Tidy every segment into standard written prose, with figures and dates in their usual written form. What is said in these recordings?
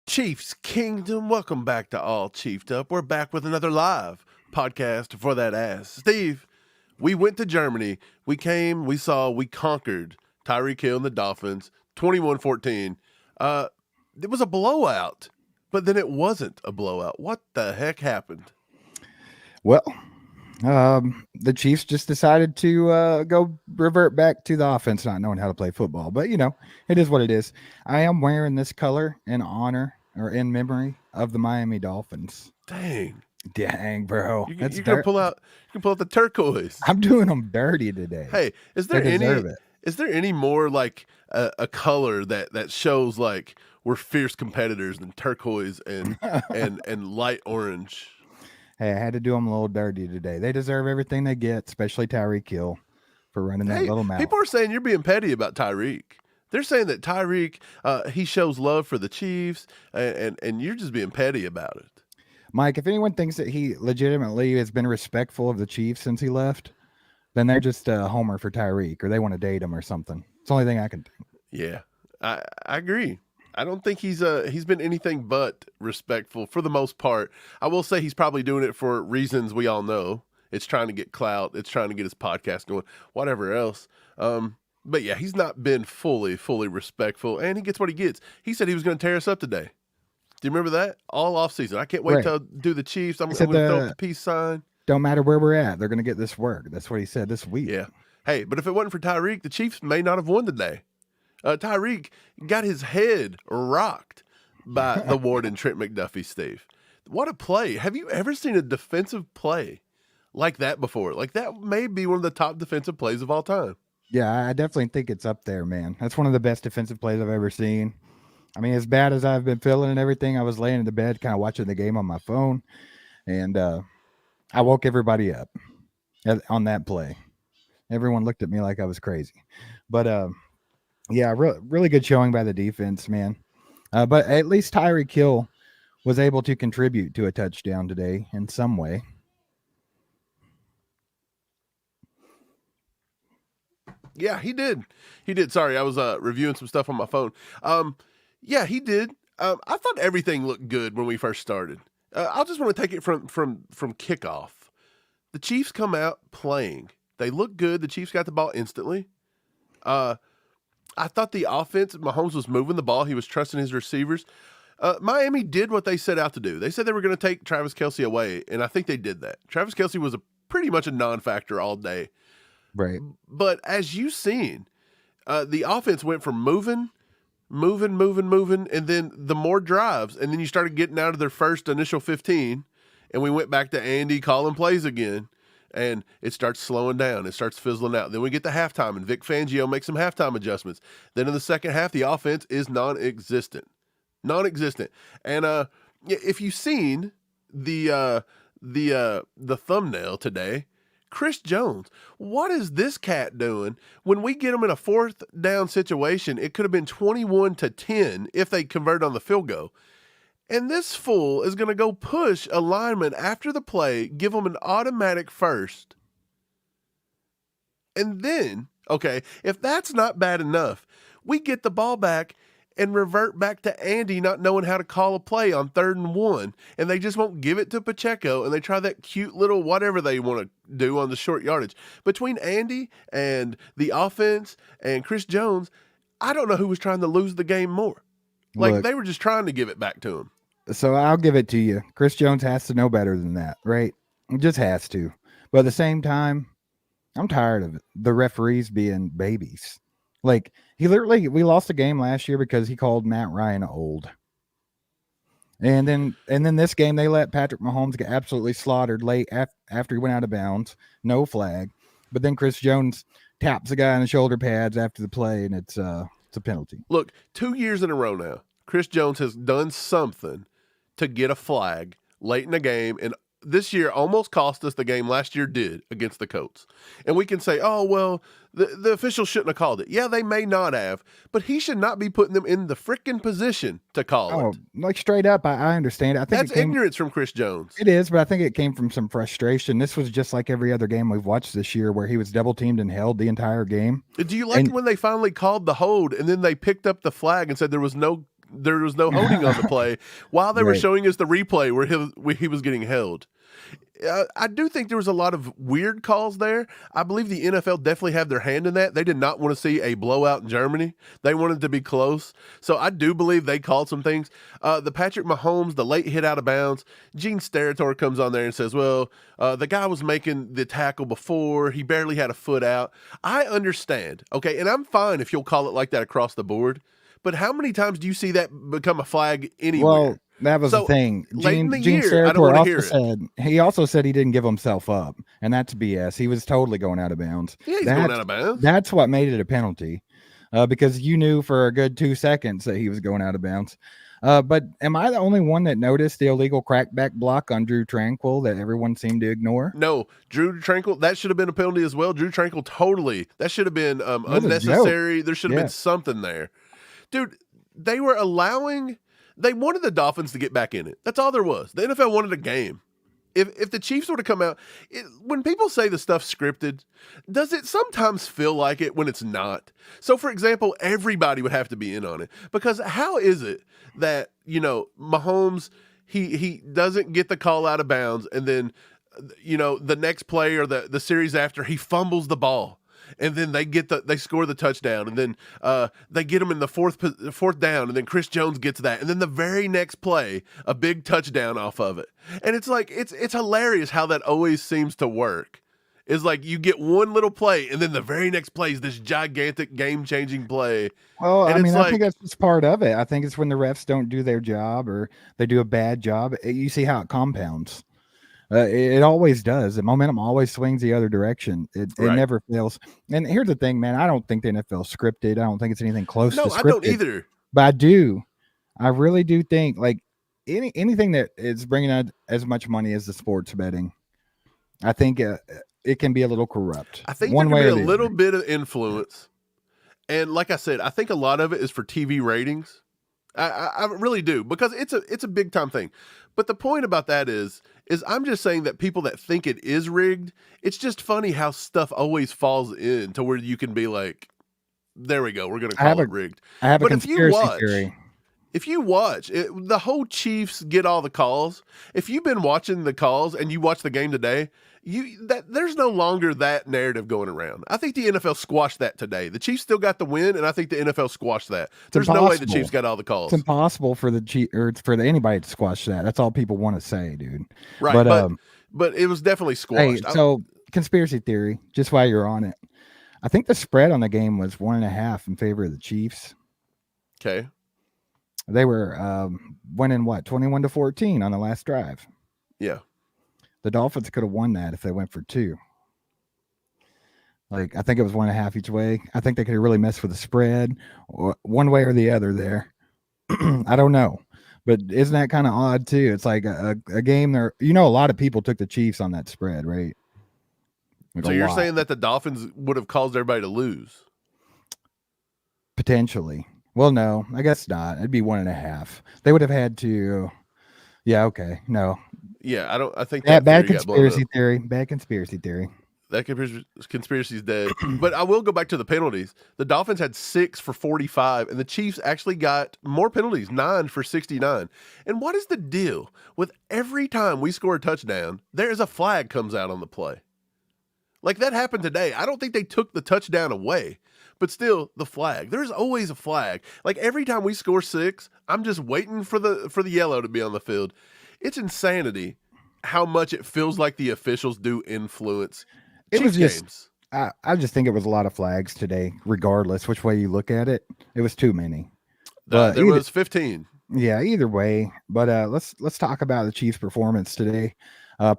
Chiefs Kingdom, welcome back to All Chiefed Up. We're back with another live podcast for that ass. Steve, we went to Germany. We came, we saw, we conquered Tyreek Hill and the Dolphins, 21-14. It was a blowout, but then it wasn't a blowout. What the heck happened? Well, the Chiefs just decided to go revert back to the offense, not knowing how to play football. But, you know, it is what it is. I am wearing this color in honor or in memory of the Miami Dolphins. Dang, bro. You can pull out the turquoise. I'm doing them dirty today. Hey, is there any more like a color that shows like we're fierce competitors than turquoise and light orange? Hey, I had to do them a little dirty today. They deserve everything they get, especially Tyreek Hill for running that little mouth. People are saying you're being petty about Tyreek. They're saying that Tyreek, he shows love for the Chiefs, and you're just being petty about it. Mike, if anyone thinks that he legitimately has been respectful of the Chiefs since he left, then they're just a homer for Tyreek, or they want to date him or something. It's the only thing I can think. Yeah, I agree. I don't think he's been anything but respectful for the most part. I will say he's probably doing it for reasons we all know. It's trying to get clout. It's trying to get his podcast going, whatever else. But yeah, he's not been fully respectful, and he gets what he gets. He said he was going to tear us up today. Do you remember that? All offseason. I can't wait to do the Chiefs. I'm going to throw up the peace sign. Don't matter where we're at. They're going to get this work. That's what he said this week. Yeah. Hey, but if it wasn't for Tyreek, the Chiefs may not have won today. Tyreek got his head rocked by the Ward and Trent McDuffie, Steve. What a play. Have you ever seen a defensive play like that before? Like, that may be one of the top defensive plays of all time. Yeah, I definitely think it's up there, man. That's one of the best defensive plays I've ever seen. I mean, as bad as I've been feeling and everything, I was laying in the bed kind of watching the game on my phone, and I woke everybody up on that play. Everyone looked at me like I was crazy. But, yeah, really good showing by the defense, man. But at least Tyreek Hill was able to contribute to a touchdown today in some way. Yeah, he did. He did. Sorry, I was reviewing some stuff on my phone. Yeah, he did. I thought everything looked good when we first started. I just want to take it from kickoff. The Chiefs come out playing. They look good. The Chiefs got the ball instantly. I thought the offense, Mahomes was moving the ball. He was trusting his receivers. Miami did what they set out to do. They said they were going to take Travis Kelce away, and I think they did that. Travis Kelce was pretty much a non-factor all day. Right. But as you've seen, the offense went from moving, and then the more drives, and then you started getting out of their first initial 15, and we went back to Andy calling plays again, and it starts slowing down. It starts fizzling out. Then we get to halftime, and Vic Fangio makes some halftime adjustments. Then in the second half, the offense is non-existent. And if you've seen the thumbnail today, Chris Jones, what is this cat doing? When we get him in a fourth down situation, it could have been 21-10 if they convert on the field goal. And this fool is going to go push a lineman after the play, give him an automatic first. And then, okay, if that's not bad enough, we get the ball back and revert back to Andy not knowing how to call a play on 3rd and 1. And they just won't give it to Pacheco, and they try that cute little whatever they want to do on the short yardage. Between Andy and the offense and Chris Jones, I don't know who was trying to lose the game more. Like, they were just trying to give it back to him. So I'll give it to you. Chris Jones has to know better than that, right? He just has to. But at the same time, I'm tired of it. The referees being babies. Like, we lost a game last year because he called Matt Ryan old. And then this game, they let Patrick Mahomes get absolutely slaughtered late after he went out of bounds. No flag. But then Chris Jones taps the guy on the shoulder pads after the play, and it's a penalty. Look, 2 years in a row now, Chris Jones has done something to get a flag late in the game, and this year almost cost us the game last year did against the Colts. And we can say, oh, well, the officials shouldn't have called it. Yeah, they may not have, but he should not be putting them in the freaking position to call it. Like straight up, I understand. I think that's ignorance from Chris Jones. It is, but I think it came from some frustration. This was just like every other game we've watched this year where he was double teamed and held the entire game. Do you like when they finally called the hold and then they picked up the flag and said there was no holding on the play while they were showing us the replay where he was getting held? I do think there was a lot of weird calls there. I believe the NFL definitely have their hand in that. They did not want to see a blowout in Germany. They wanted to be close. So I do believe they called some things. The Patrick Mahomes, the late hit out of bounds, Gene Steratore comes on there and says, well, the guy was making the tackle before. He barely had a foot out. I understand. Okay, and I'm fine if you'll call it like that across the board. But how many times do you see that become a flag anywhere? Well, that was the thing. Gene Steratore also said he didn't give himself up, and that's BS. He was totally going out of bounds. Yeah, he's going out of bounds. That's what made it a penalty, because you knew for a good 2 seconds that he was going out of bounds. But am I the only one that noticed the illegal crackback block on Drew Tranquill that everyone seemed to ignore? No, Drew Tranquill, that should have been a penalty as well. Drew Tranquill, totally. That should have been unnecessary. There should have been something there. Dude, they wanted the Dolphins to get back in it. That's all there was. The NFL wanted a game. If the Chiefs were to come out, when people say the stuff's scripted, does it sometimes feel like it when it's not? So, for example, everybody would have to be in on it. Because how is it that, Mahomes, he doesn't get the call out of bounds, and then, the next play or the series after, he fumbles the ball. And then they score the touchdown, and then they get them in the fourth down, and then Chris Jones gets that, and then the very next play, a big touchdown off of it. And it's like it's hilarious how that always seems to work. It's like you get one little play, and then the very next play is this gigantic game-changing play. Well, I think that's just part of it. I think it's when the refs don't do their job or they do a bad job. You see how it compounds. It always does. The momentum always swings the other direction. It never fails. And here's the thing, man. I don't think the NFL is scripted. I don't think it's anything close to scripted. No, I don't either. But I really do think like anything that is bringing out as much money as the sports betting, I think it can be a little corrupt. I think there can be a little bit of influence. And like I said, I think a lot of it is for TV ratings. I really do, because it's a big time thing. But the point about that is I'm just saying that people that think it is rigged, it's just funny how stuff always falls in to where you can be like, there we go, we're going to call it rigged. I have a conspiracy theory. If you watch the whole Chiefs get all the calls, if you've been watching the calls and you watch the game today, there's no longer that narrative going around. I think the NFL squashed that today. The Chiefs still got the win, and I think the NFL squashed that. There's no way the Chiefs got all the calls. It's impossible for anybody to squash that. That's all people want to say, dude. Right, but it was definitely squashed. Hey, so conspiracy theory, just while you're on it, I think the spread on the game was 1.5 in favor of the Chiefs. Okay. They were winning 21-14 on the last drive. Yeah. The Dolphins could have won that if they went for 2. Like, I think it was 1.5 each way. I think they could have really messed with the spread or one way or the other there. I don't know. But isn't that kind of odd too? It's like a game there. A lot of people took the Chiefs on that spread, right? Like so you're saying that the Dolphins would have caused everybody to lose? Potentially. Well, no, I guess not. It'd be 1.5. They would have had to. Yeah. Okay. No. Yeah. I think that bad conspiracy theory. Bad conspiracy theory. That conspiracy is dead. But I will go back to the penalties. The Dolphins had 6 for 45, and the Chiefs actually got more penalties, 9 for 69. And what is the deal with every time we score a touchdown, there's a flag comes out on the play? Like that happened today. I don't think they took the touchdown away, but still the flag. There's always a flag. Like every time we score 6, I'm just waiting for the yellow to be on the field. It's insanity how much it feels like the officials do influence games. I just think it was a lot of flags today, regardless which way you look at it. It was too many. There was 15. Yeah, either way. But let's talk about the Chiefs' performance today.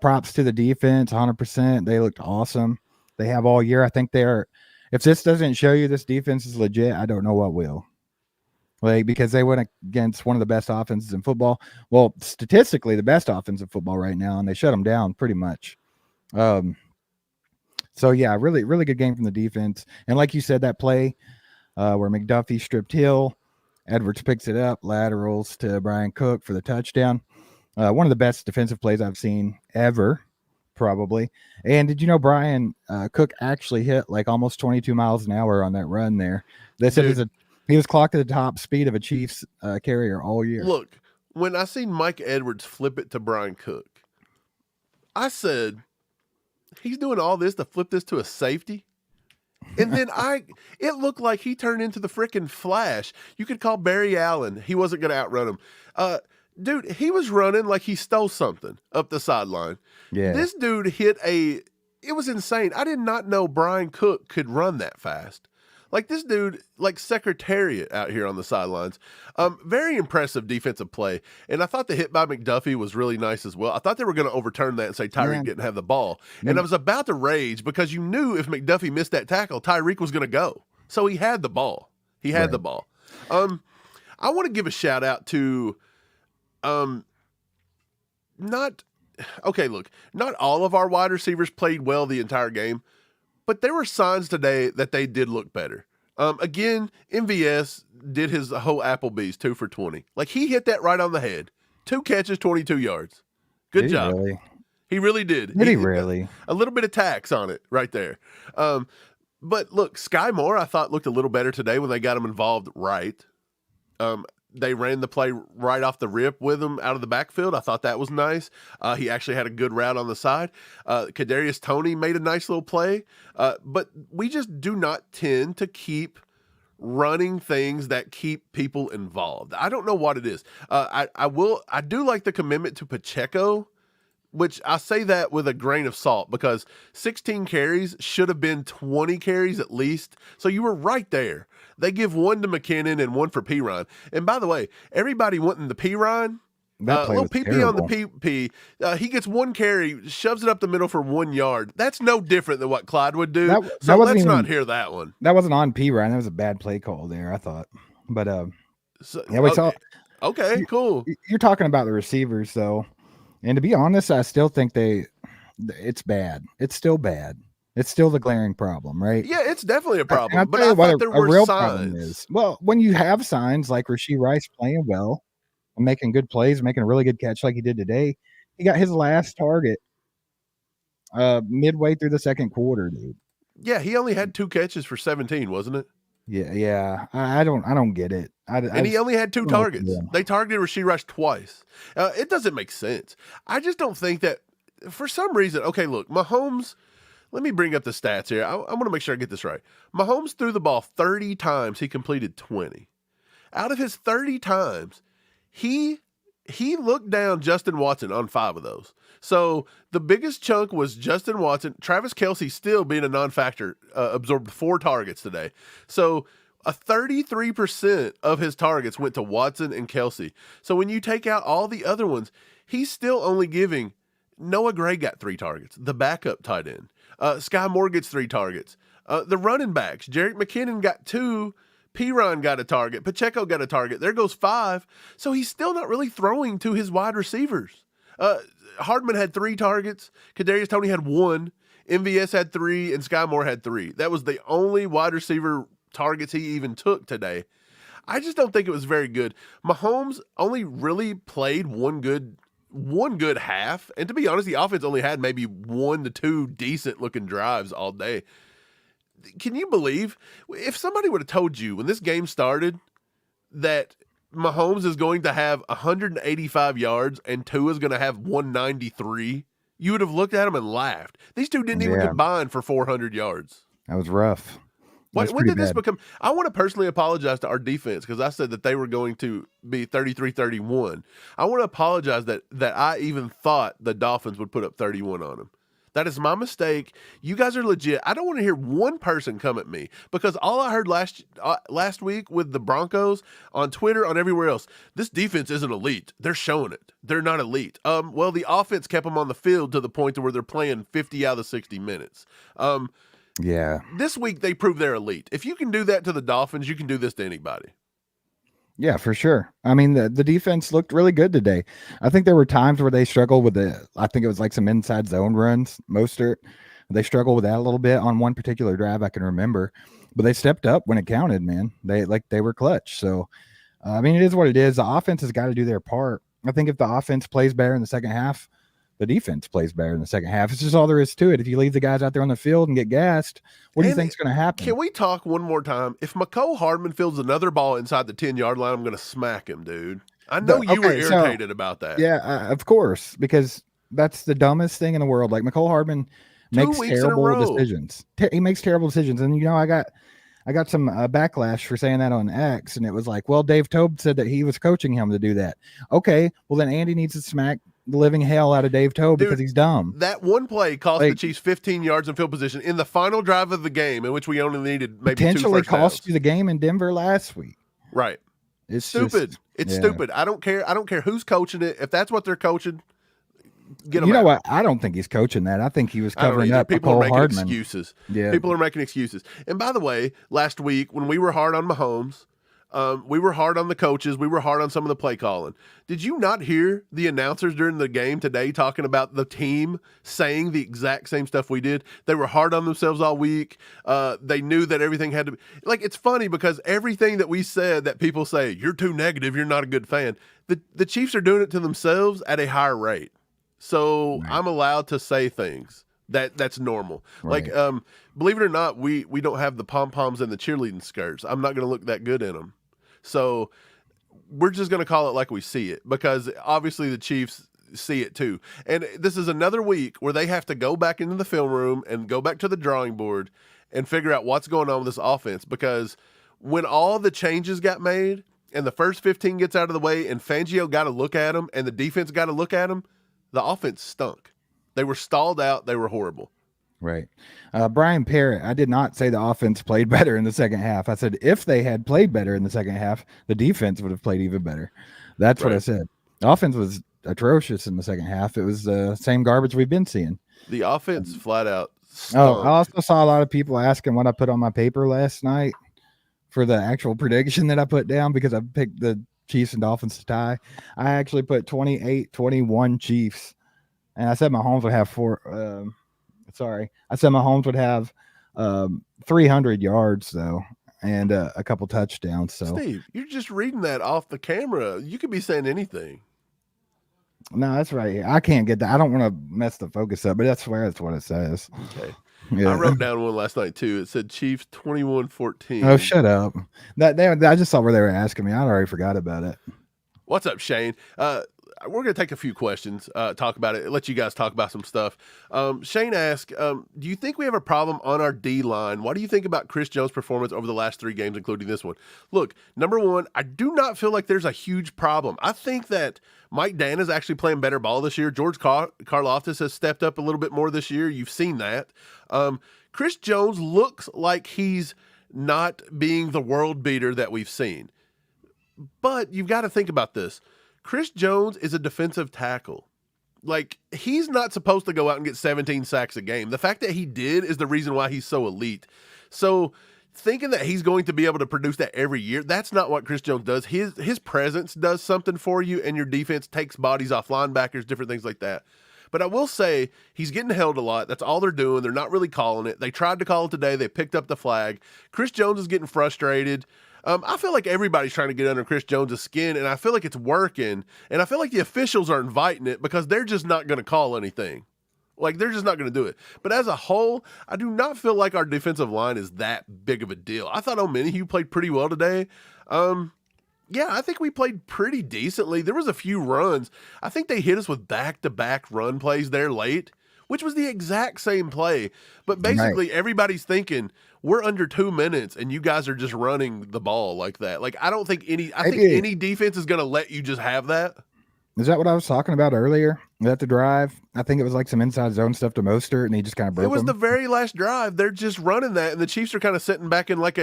Props to the defense, 100%. They looked awesome. They have all year. I think if this doesn't show you this defense is legit, I don't know what will. like because they went against one of the best offenses in football. Well, statistically, the best offense in football right now, and they shut them down pretty much. So yeah, really, really good game from the defense. And like you said, that play where McDuffie stripped Hill, Edwards picks it up, laterals to Brian Cook for the touchdown. One of the best defensive plays I've seen ever, probably. And did you know Brian Cook actually hit like almost 22 miles an hour on that run there? They said he was clocked at the top speed of a Chiefs carrier all year. Look, when I seen Mike Edwards flip it to Brian Cook, I said, he's doing all this to flip this to a safety? And then it looked like he turned into the freaking Flash. You could call Barry Allen. He wasn't going to outrun him. Dude, he was running like he stole something up the sideline. Yeah. This dude it was insane. I did not know Brian Cook could run that fast. Like this dude, like Secretariat out here on the sidelines. Very impressive defensive play. And I thought the hit by McDuffie was really nice as well. I thought they were going to overturn that and say Tyreek didn't have the ball. And I was about to rage because you knew if McDuffie missed that tackle, Tyreek was going to go. So he had the ball. He had the ball. I want to give a shout out to not all of our wide receivers played well the entire game, but there were signs today that they did look better. Again, MVS did his whole Applebee's 2 for 20. Like he hit that right on the head. 2 catches, 22 yards. Good job. Really? He really did. Did he really? A little bit of tax on it right there. But look, Sky Moore I thought looked a little better today when they got him involved right. They ran the play right off the rip with him out of the backfield. I thought that was nice. He actually had a good route on the side. Kadarius Toney made a nice little play. But we just do not tend to keep running things that keep people involved. I don't know what it is. I do like the commitment to Pacheco, which I say that with a grain of salt because 16 carries should have been 20 carries at least. So you were right there. They give 1 to McKinnon and 1 for Perine. And by the way, everybody wanting the Perine, little PP on the PP. He gets 1 carry, shoves it up the middle for 1 yard. That's no different than what Clyde would do. Let's not hear that one. That wasn't on Perine. That was a bad play call there, I thought. But yeah, we saw. Okay, cool. You're talking about the receivers, though. And to be honest, I still think it's bad. It's still bad. It's still the glaring problem, right? Yeah, it's definitely a problem. But I thought there were real signs. Is, well, when you have signs like Rashee Rice playing well and making good plays, making a really good catch like he did today, he got his last target midway through the second quarter, dude. Yeah, he only had 2 catches for 17, wasn't it? Yeah. I don't get it. He only had 2 targets. They targeted Rashee Rice twice. It doesn't make sense. I just don't think that for some reason. Okay, look, Mahomes. Let me bring up the stats here. I want to make sure I get this right. Mahomes threw the ball 30 times. He completed 20. Out of his 30 times, he looked down Justin Watson on 5 of those. So the biggest chunk was Justin Watson. Travis Kelce, still being a non-factor, absorbed 4 targets today. So a 33% of his targets went to Watson and Kelce. So when you take out all the other ones, he's still only giving Noah Gray got 3 targets, the backup tight end. Sky Moore gets 3 targets. The running backs, Jerick McKinnon got 2. Perine got a target. Pacheco got a target. There goes 5. So he's still not really throwing to his wide receivers. Hardman had 3 targets. Kadarius Toney had 1. MVS had 3, and Sky Moore had 3. That was the only wide receiver targets he even took today. I just don't think it was very good. Mahomes only really played one good half. And to be honest, the offense only had maybe 1 to 2 decent looking drives all day. Can you believe if somebody would have told you when this game started that Mahomes is going to have 185 yards and Tua is going to have 193, you would have looked at him and laughed. These two didn't even combine for 400 yards. That was rough. When did this become? I want to personally apologize to our defense because I said that they were going to be 33-31. I want to apologize that I even thought the Dolphins would put up 31 on them. That is my mistake. You guys are legit. I don't want to hear one person come at me because all I heard last week with the Broncos on Twitter, on everywhere else, this defense isn't elite. They're showing it. They're not elite. Well, the offense kept them on the field to the point to where they're playing 50 out of the 60 minutes. Yeah. This week they proved they're elite. If you can do that to the Dolphins, you can do this to anybody. Yeah, for sure. I mean, the defense looked really good today. I think there were times where they struggled with I think it was like some inside zone runs, Mostert. They struggled with that a little bit on one particular drive I can remember, but they stepped up when it counted, man. They were clutch. So, I mean, it is what it is. The offense has got to do their part. I think if the offense plays better in the second half, the defense plays better in the second half. It's just all there is to it. If you leave the guys out there on the field and get gassed, what do you And think's going to happen? Can we talk one more time? If McCole Hardman fields another ball inside the 10-yard line, I'm going to smack him, dude. I know you were irritated about that. Yeah, of course, because that's the dumbest thing in the world. Like McCole Hardman makes terrible decisions. He makes terrible decisions, and I got some backlash for saying that on X, and it was like, well, Dave Tobe said that he was coaching him to do that. Okay, well then Andy needs to smack the living hell out of Dave Tobe because he's dumb. That one play cost the Chiefs 15 yards in field position in the final drive of the game, in which we only needed maybe potentially 2 first downs. Cost you the game in Denver last week. Right. It's stupid. It's stupid. I don't care. I don't care who's coaching it. If that's what they're coaching, get them. You know what? I don't think he's coaching that. I think he was covering up. People are making Hardman. excuses. Yeah. People are making excuses. And by the way, last week when we were hard on Mahomes, we were hard on the coaches. We were hard on some of the play calling. Did you not hear the announcers during the game today talking about the team saying the exact same stuff we did? They were hard on themselves all week. They knew that everything had to be like, it's funny because everything that we said that people say, you're too negative, you're not a good fan. The Chiefs are doing it to themselves at a higher rate. So right. I'm allowed to say things. That's normal. Right. Like, believe it or not, we don't have the pom-poms and the cheerleading skirts. I'm not going to look that good in them. So we're just going to call it like we see it because obviously the Chiefs see it too. And this is another week where they have to go back into the film room and go back to the drawing board and figure out what's going on with this offense, because when all the changes got made and the first 15 gets out of the way and Fangio got to look at them and the defense got to look at them, the offense stunk. They were stalled out. They were horrible. Right. Brian Parrott, I did not say the offense played better in the second half. I said if they had played better in the second half, the defense would have played even better. That's right. What I said. The offense was atrocious in the second half. It was the same garbage we've been seeing. The offense flat out stunk. I also saw a lot of people asking what I put on my paper last night for the actual prediction that I put down because I picked the Chiefs and Dolphins to tie. I actually put 28-21 Chiefs. And I said Mahomes would have I said Mahomes would have 300 yards, though, and a couple touchdowns. So, Steve, you're just reading that off the camera. You could be saying anything. No, that's right. I can't get that. I don't want to mess the focus up, but that's what it says. Okay. Yeah. I wrote down one last night, too. It said Chiefs 21-14. Oh, shut up. I just saw where they were asking me. I already forgot about it. What's up, Shane? We're going to take a few questions, talk about it, let you guys talk about some stuff. Shane asked, do you think we have a problem on our D-line? What do you think about Chris Jones' performance over the last 3 games, including this one? Look, number one, I do not feel like there's a huge problem. I think that Mike Dan is actually playing better ball this year. George Karlaftis has stepped up a little bit more this year. You've seen that. Chris Jones looks like he's not being the world beater that we've seen. But you've got to think about this. Chris Jones is a defensive tackle. Like, he's not supposed to go out and get 17 sacks a game. The fact that he did is the reason why he's so elite. So thinking that he's going to be able to produce that every year, that's not what Chris Jones does. His presence does something for you, and your defense takes bodies off linebackers, different things like that. But I will say he's getting held a lot. That's all they're doing. They're not really calling it. They tried to call it today. They picked up the flag. Chris Jones is getting frustrated. I feel like everybody's trying to get under Chris Jones' skin, and I feel like it's working. And I feel like the officials are inviting it because they're just not going to call anything. Like, they're just not going to do it. But as a whole, I do not feel like our defensive line is that big of a deal. I thought Omenihu played pretty well today. Yeah, I think we played pretty decently. There was a few runs. I think they hit us with back-to-back run plays there late, which was the exact same play. But basically, everybody's thinking, we're under 2 minutes, and you guys are just running the ball like that. Like, I think any defense is going to let you just have that. Is that what I was talking about earlier? That the drive? I think it was like some inside zone stuff to Mostert, and he just kind of broke It was him. the very last drive. They're just running that, and the Chiefs are kind of sitting back in like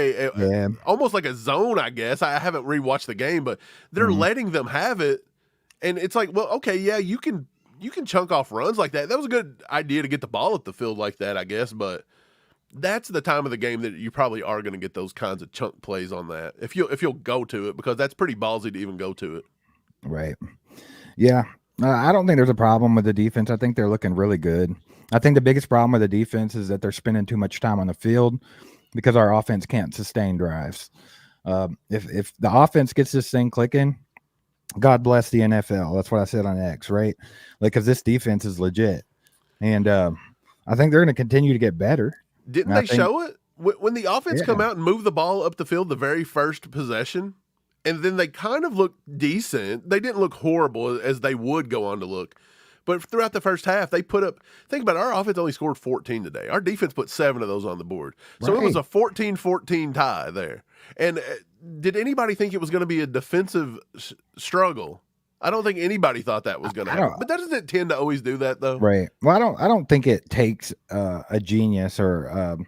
almost like a zone, I guess. I haven't rewatched the game, but they're letting them have it. And it's like, well, okay, yeah, you can chunk off runs like that. That was a good idea to get the ball at the field like that, I guess. But that's the time of the game that you probably are going to get those kinds of chunk plays on that. If you'll go to it, because that's pretty ballsy to even go to it. Right. Yeah. I don't think there's a problem with the defense. I think they're looking really good. I think the biggest problem with the defense is that they're spending too much time on the field because our offense can't sustain drives. If the offense gets this thing clicking, God bless the NFL. That's what I said on X, right? Like, because this defense is legit, and I think they're going to continue to get better. Didn't they show it when the offense come out and move the ball up the field the very first possession, and then they kind of looked decent. They didn't look horrible as they would go on to look. But throughout the first half, they put up, think about it, our offense only scored 14 today. Our defense put 7 of those on the board. So it was a 14-14 tie there. And did anybody think it was going to be a defensive struggle? I don't think anybody thought that was going to happen. But doesn't it tend to always do that, though? Right. Well, I don't think it takes a genius or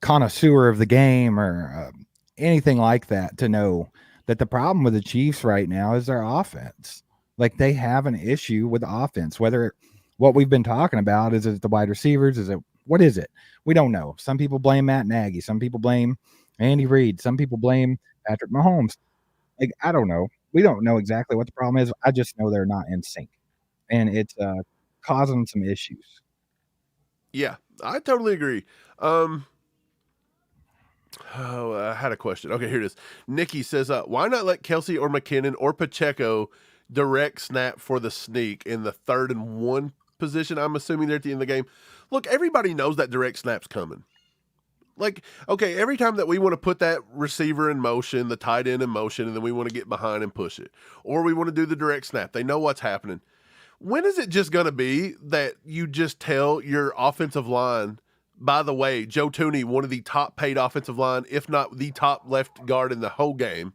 connoisseur of the game or anything like that to know that the problem with the Chiefs right now is their offense. Like, they have an issue with the offense, whether what we've been talking about is it the wide receivers, what is it? We don't know. Some people blame Matt Nagy, some people blame Andy Reid, some people blame Patrick Mahomes. Like, I don't know. We don't know exactly what the problem is. I just know they're not in sync, and it's causing some issues. Yeah, I totally agree. I had a question. Okay, here it is. Nikki says, why not let Kelsey or McKinnon or Pacheco direct snap for the sneak in the 3rd and 1 position? I'm assuming they're at the end of the game. Look, everybody knows that direct snap's coming. Like, okay, every time that we want to put that receiver in motion, the tight end in motion, and then we want to get behind and push it, or we want to do the direct snap, they know what's happening. When is it just going to be that you just tell your offensive line, by the way, Joe Tooney, one of the top paid offensive line, if not the top left guard in the whole game,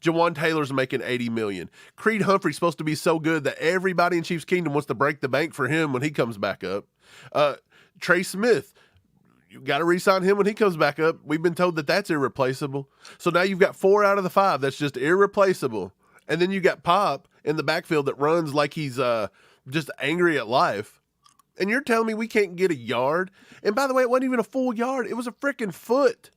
Jawan Taylor's making $80 million. Creed Humphrey's supposed to be so good that everybody in Chiefs Kingdom wants to break the bank for him when he comes back up. Trey Smith, you got to re-sign him when he comes back up. We've been told that that's irreplaceable. So now you've got 4 out of the 5 that's just irreplaceable. And then you got Pop in the backfield that runs like he's just angry at life. And you're telling me we can't get a yard? And by the way, it wasn't even a full yard. It was a freaking foot.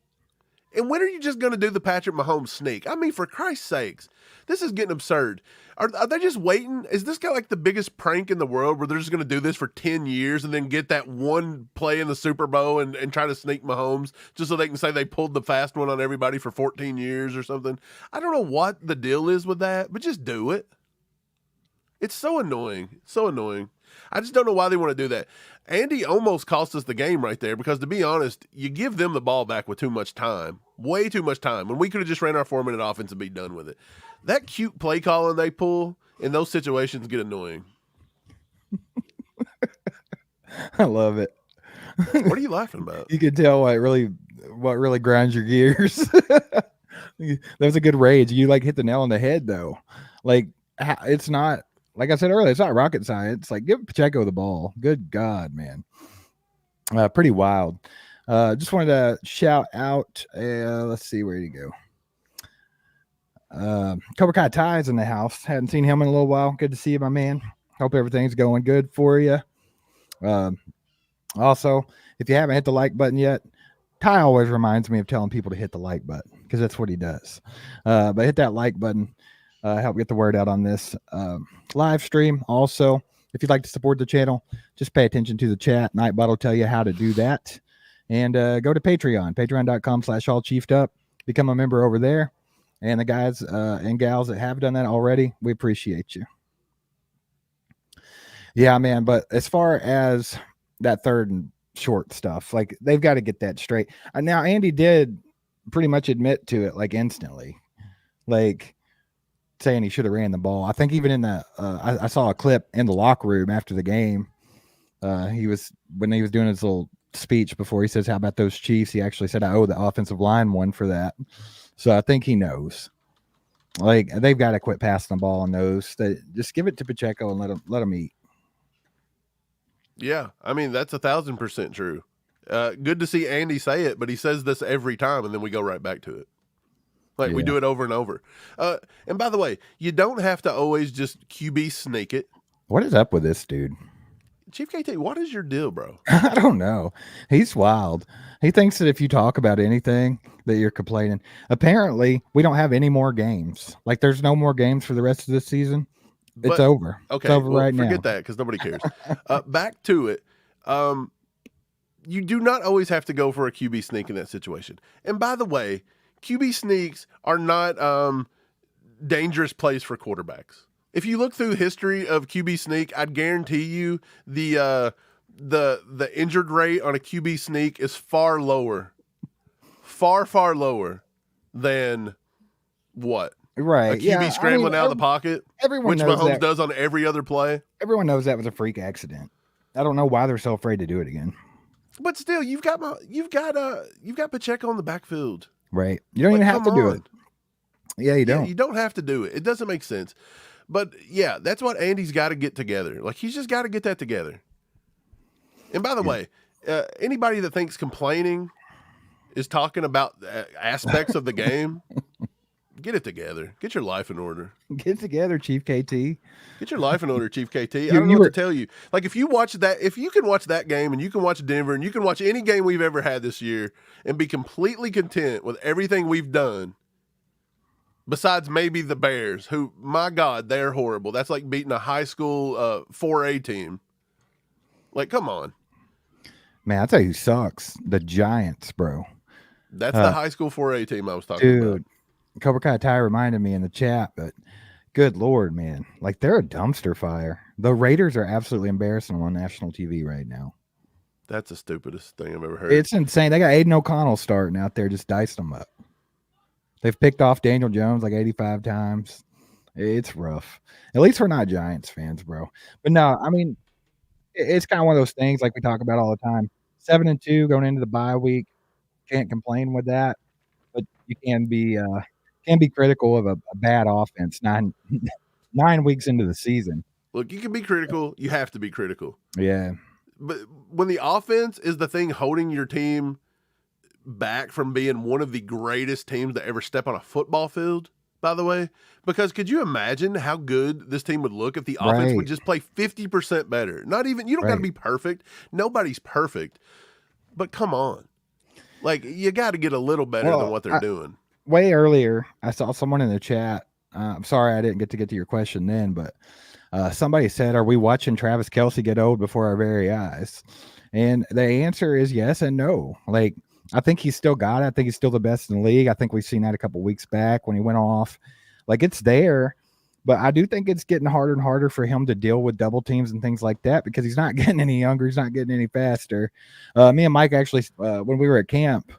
And when are you just going to do the Patrick Mahomes sneak? I mean, for Christ's sakes, this is getting absurd. Are they just waiting? Is this guy like the biggest prank in the world where they're just going to do this for 10 years and then get that one play in the Super Bowl and try to sneak Mahomes just so they can say they pulled the fast one on everybody for 14 years or something? I don't know what the deal is with that, but just do it. It's so annoying. So annoying. I just don't know why they want to do that. Andy almost cost us the game right there because, to be honest, you give them the ball back with too much time. Way too much time. When we could have just ran our 4-minute offense and be done with it. That cute play calling they pull in those situations get annoying. I love it. What are you laughing about? You can tell what really grinds your gears. That was a good rage. You like hit the nail on the head though. Like, it's not, like I said earlier, it's not rocket science. Like, give Pacheco the ball. Good God, man. Pretty wild. Just wanted to shout out. Let's see, where did he go? Cobra Kai Ty's in the house. Hadn't seen him in a little while. Good to see you, my man. Hope everything's going good for you. Also, if you haven't hit the like button yet, Ty always reminds me of telling people to hit the like button because that's what he does. But hit that like button. Help get the word out on this live stream. Also, if you'd like to support the channel, just pay attention to the chat. Nightbot will tell you how to do that. And go to Patreon, patreon.com/allchieftUp. Become a member over there. And the guys and gals that have done that already, we appreciate you. Yeah, man. But as far as that 3rd and short stuff, like, they've got to get that straight. Now, Andy did pretty much admit to it, like, instantly. Like, saying he should have ran the ball. I think even in the I saw a clip in the locker room after the game. When he was doing his little speech before, he says, how about those Chiefs? He actually said, I owe the offensive line one for that. So I think he knows. Like, they've got to quit passing the ball on those. Just give it to Pacheco and let him eat. Yeah, I mean, that's 1,000% true. Good to see Andy say it, but he says this every time, and then we go right back to it. Like, we do it over and over. And by the way, you don't have to always just QB sneak it. What is up with this dude? Chief KT, what is your deal, bro? I don't know. He's wild. He thinks that if you talk about anything that you're complaining. Apparently, we don't have any more games. Like there's no more games for the rest of this season. It's over. Okay, It's over well, right now. forget that because nobody cares. Back to it. You do not always have to go for a QB sneak in that situation. And by the way, QB sneaks are not dangerous plays for quarterbacks. If you look through the history of QB sneak, I'd guarantee you the injured rate on a QB sneak is far lower than what? Right. A QB scrambling out of the pocket, everyone which knows Mahomes that. does on every other play. Everyone knows that was a freak accident. I don't know why they're so afraid to do it again. But still, you've got Pacheco on the backfield. Right. You don't even have to do it. Yeah, you don't. Yeah, you don't have to do it. It doesn't make sense. But yeah, that's what Andy's got to get together. Like he's just got to get that together. And by the way, anybody that thinks complaining is talking about aspects of the game, get it together. Get your life in order. Get together, Chief KT. Get your life in order, Chief KT. I don't know what to tell you. Like if you can watch that game and you can watch Denver and you can watch any game we've ever had this year and be completely content with everything we've done, besides maybe the Bears, who, my God, they're horrible. That's like beating a high school 4A team. Like, come on. Man, I'll tell you who sucks. The Giants, bro. That's the high school 4A team I was talking about. Dude, Cobra Kai Ty reminded me in the chat, but good Lord, man. Like, they're a dumpster fire. The Raiders are absolutely embarrassing on national TV right now. That's the stupidest thing I've ever heard. It's insane. They got Aiden O'Connell starting out there, just diced them up. They've picked off Daniel Jones like 85 times. It's rough. At least we're not Giants fans, bro. But no, I mean, it's kind of one of those things like we talk about all the time. 7-2 going into the bye week. Can't complain with that. But you can be critical of a bad offense 9 weeks into the season. Look, you can be critical. You have to be critical. Yeah. But when the offense is the thing holding your team back from being one of the greatest teams to ever step on a football field, by the way, because could you imagine how good this team would look if the offense would just play 50% better? Not even, you don't got to be perfect. Nobody's perfect. But come on. Like, you got to get a little better than what they're doing. Way earlier, I saw someone in the chat. I'm sorry I didn't get to your question then, but somebody said, are we watching Travis Kelce get old before our very eyes? And the answer is yes and no. Like, I think he's still got it. I think he's still the best in the league. I think we've seen that a couple weeks back when he went off. Like, it's there, but I do think it's getting harder and harder for him to deal with double teams and things like that because he's not getting any younger. He's not getting any faster. Me and Mike actually, when we were at camp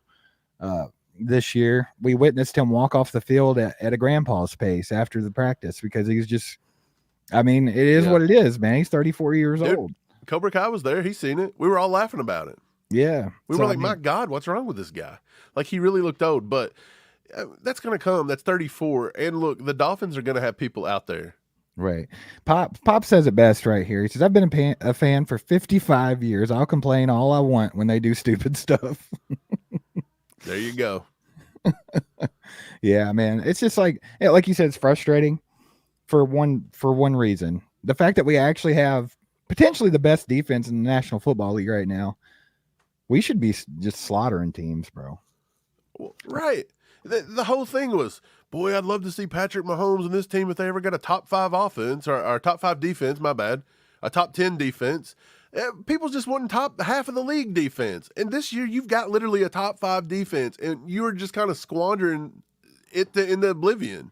this year, we witnessed him walk off the field at a grandpa's pace after the practice because he's just, I mean, it is what it is, man. He's 34 years old. Cobra Kai was there. He's seen it. We were all laughing about it. Yeah. We were like, my God, what's wrong with this guy? Like, he really looked old, but that's going to come. That's 34. And look, the Dolphins are going to have people out there. Right. Pop says it best right here. He says, I've been a fan for 55 years. I'll complain all I want when they do stupid stuff. There you go. Yeah, man. It's just like you said, it's frustrating for one reason. The fact that we actually have potentially the best defense in the National Football League right now. We should be just slaughtering teams, bro. Right. The whole thing was, boy, I'd love to see Patrick Mahomes and this team if they ever got a top 5 offense or top 5 defense, my bad, a top 10 defense. People just wanting top half of the league defense. And this year you've got literally a top 5 defense and you're just kind of squandering it into oblivion.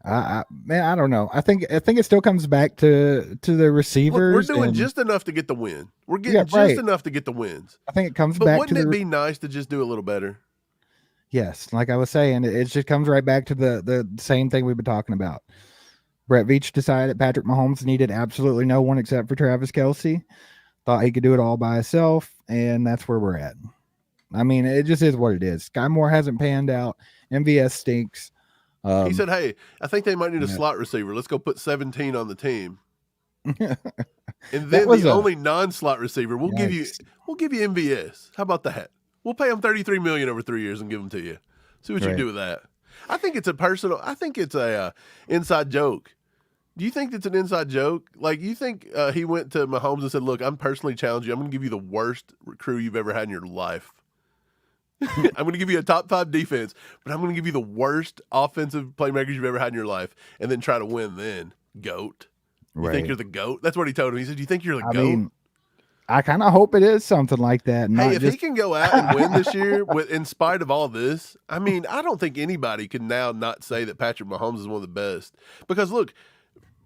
Man, I don't know. I think it still comes back to the receivers. Look, we're doing just enough to get the win. We're getting just enough to get the wins. I think it comes back to wouldn't it be nice to just do a little better? Yes, like I was saying, it just comes right back to the same thing we've been talking about. Brett Veach decided Patrick Mahomes needed absolutely no one except for Travis Kelce. Thought he could do it all by himself, and that's where we're at. I mean, it just is what it is. Sky Moore hasn't panned out. MVS stinks. He said, hey, I think they might need a slot receiver. Let's go put 17 on the team. And then the only non-slot receiver, we'll give you MVS. How about that? We'll pay him $33 million over 3 years and give him to you. See what you do with that. I think it's a inside joke Do you think it's an inside joke? Like, you think he went to Mahomes and said, "Look, I'm personally challenging you. I'm going to give you the worst crew you've ever had in your life. I'm going to give you a top 5 defense, but I'm going to give you the worst offensive playmakers you've ever had in your life, and then try to win. Then, GOAT. You think you're the GOAT?" That's what he told him. He said, "You think you're the GOAT?" mean, I kind of hope it is something like that. Hey, if he can go out and win this year, in spite of all this, I mean, I don't think anybody can now not say that Patrick Mahomes is one of the best. Because look,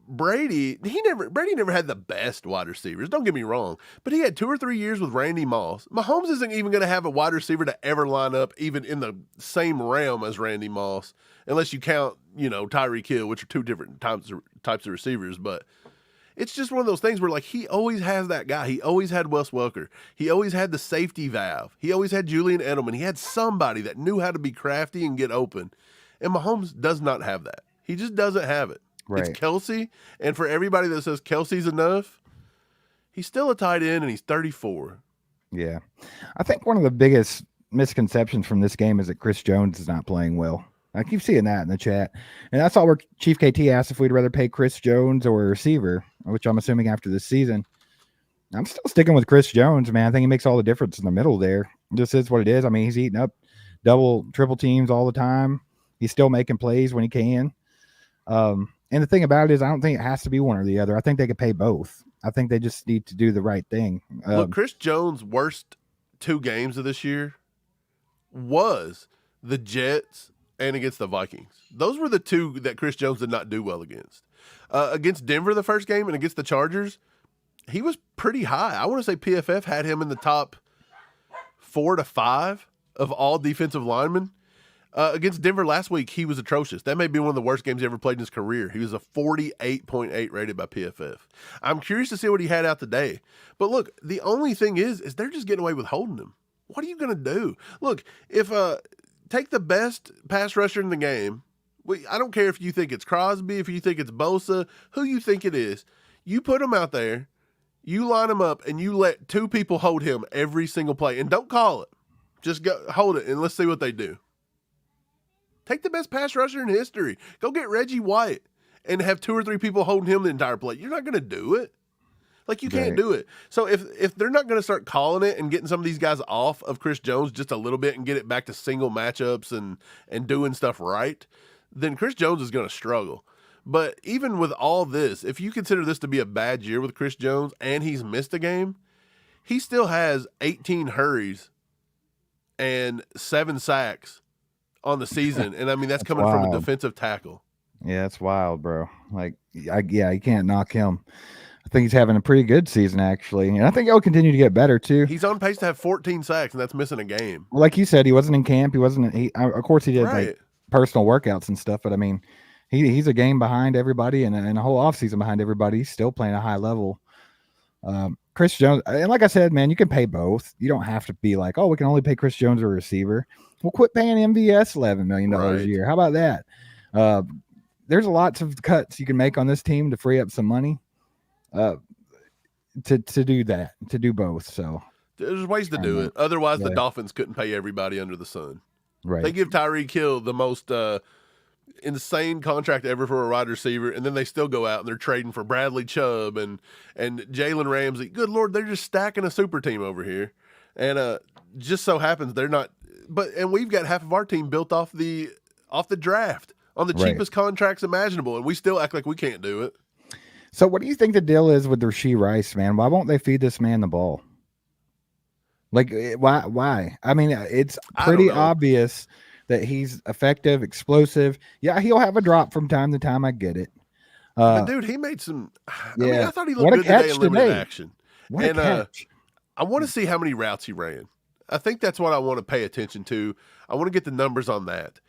Brady never had the best wide receivers. Don't get me wrong, but he had 2 or 3 years with Randy Moss. Mahomes isn't even going to have a wide receiver to ever line up even in the same realm as Randy Moss, unless you count, Tyreek Hill, which are 2 different types of receivers. But it's just one of those things where, like, he always has that guy. He always had Wes Welker. He always had the safety valve. He always had Julian Edelman. He had somebody that knew how to be crafty and get open. And Mahomes does not have that. He just doesn't have it. Right. It's Kelsey, and for everybody that says Kelsey's enough, he's still a tight end, and he's 34. Yeah. I think one of the biggest misconceptions from this game is that Chris Jones is not playing well. I keep seeing that in the chat. And that's all where Chief KT asked if we'd rather pay Chris Jones or a receiver, which I'm assuming after this season. I'm still sticking with Chris Jones, man. I think he makes all the difference in the middle there. It just is what it is. I mean, he's eating up double, triple teams all the time. He's still making plays when he can. And the thing about it is I don't think it has to be one or the other. I think they could pay both. I think they just need to do the right thing. Look, Chris Jones' worst 2 games of this year was the Jets and against the Vikings. Those were the 2 that Chris Jones did not do well against. Against Denver the first game and against the Chargers, he was pretty high. I want to say PFF had him in the top 4 to 5 of all defensive linemen. Against Denver last week, he was atrocious. That may be one of the worst games he ever played in his career. He was a 48.8 rated by PFF. I'm curious to see what he had out today. But look, the only thing is they're just getting away with holding him. What are you going to do? Look, if take the best pass rusher in the game. I don't care if you think it's Crosby, if you think it's Bosa, who you think it is. You put him out there, you line him up, and you let 2 people hold him every single play. And don't call it. Just go hold it, and let's see what they do. Take the best pass rusher in history. Go get Reggie White and have 2 or 3 people holding him the entire play. You're not going to do it. Like, you can't do it. So if they're not going to start calling it and getting some of these guys off of Chris Jones just a little bit and get it back to single matchups and doing stuff right, then Chris Jones is going to struggle. But even with all this, if you consider this to be a bad year with Chris Jones and he's missed a game, he still has 18 hurries and 7 sacks on the season. And I mean, that's coming from a defensive tackle. Yeah, it's wild, bro. Like, you can't knock him. I think he's having a pretty good season, actually. And I think he'll continue to get better, too. He's on pace to have 14 sacks, and that's missing a game. Well, like you said, he wasn't in camp. Of course, he did like personal workouts and stuff, but I mean, he's a game behind everybody and a whole offseason behind everybody. He's still playing a high level. Chris Jones, and like I said, man, you can pay both. You don't have to be like, oh, we can only pay Chris Jones a receiver. We'll quit paying MVS $11 million a year. How about that? There's lots of cuts you can make on this team to free up some money to do that, to do both. So there's ways to do it. Otherwise, the Dolphins couldn't pay everybody under the sun. Right. They give Tyreek Hill the most insane contract ever for a wide receiver, and then they still go out and they're trading for Bradley Chubb and Jalen Ramsey. Good Lord, they're just stacking a super team over here. And just so happens they're not. And we've got half of our team built off the draft on the cheapest contracts imaginable, and we still act like we can't do it. So what do you think the deal is with Rashee Rice, man? Why won't they feed this man the ball? Like, why? I mean, it's pretty obvious that he's effective, explosive. Yeah, he'll have a drop from time to time. I get it. But dude, he made some. I mean, I thought he looked good today in limited action. What a catch. I want to see how many routes he ran. I think that's what I want to pay attention to. I want to get the numbers on that.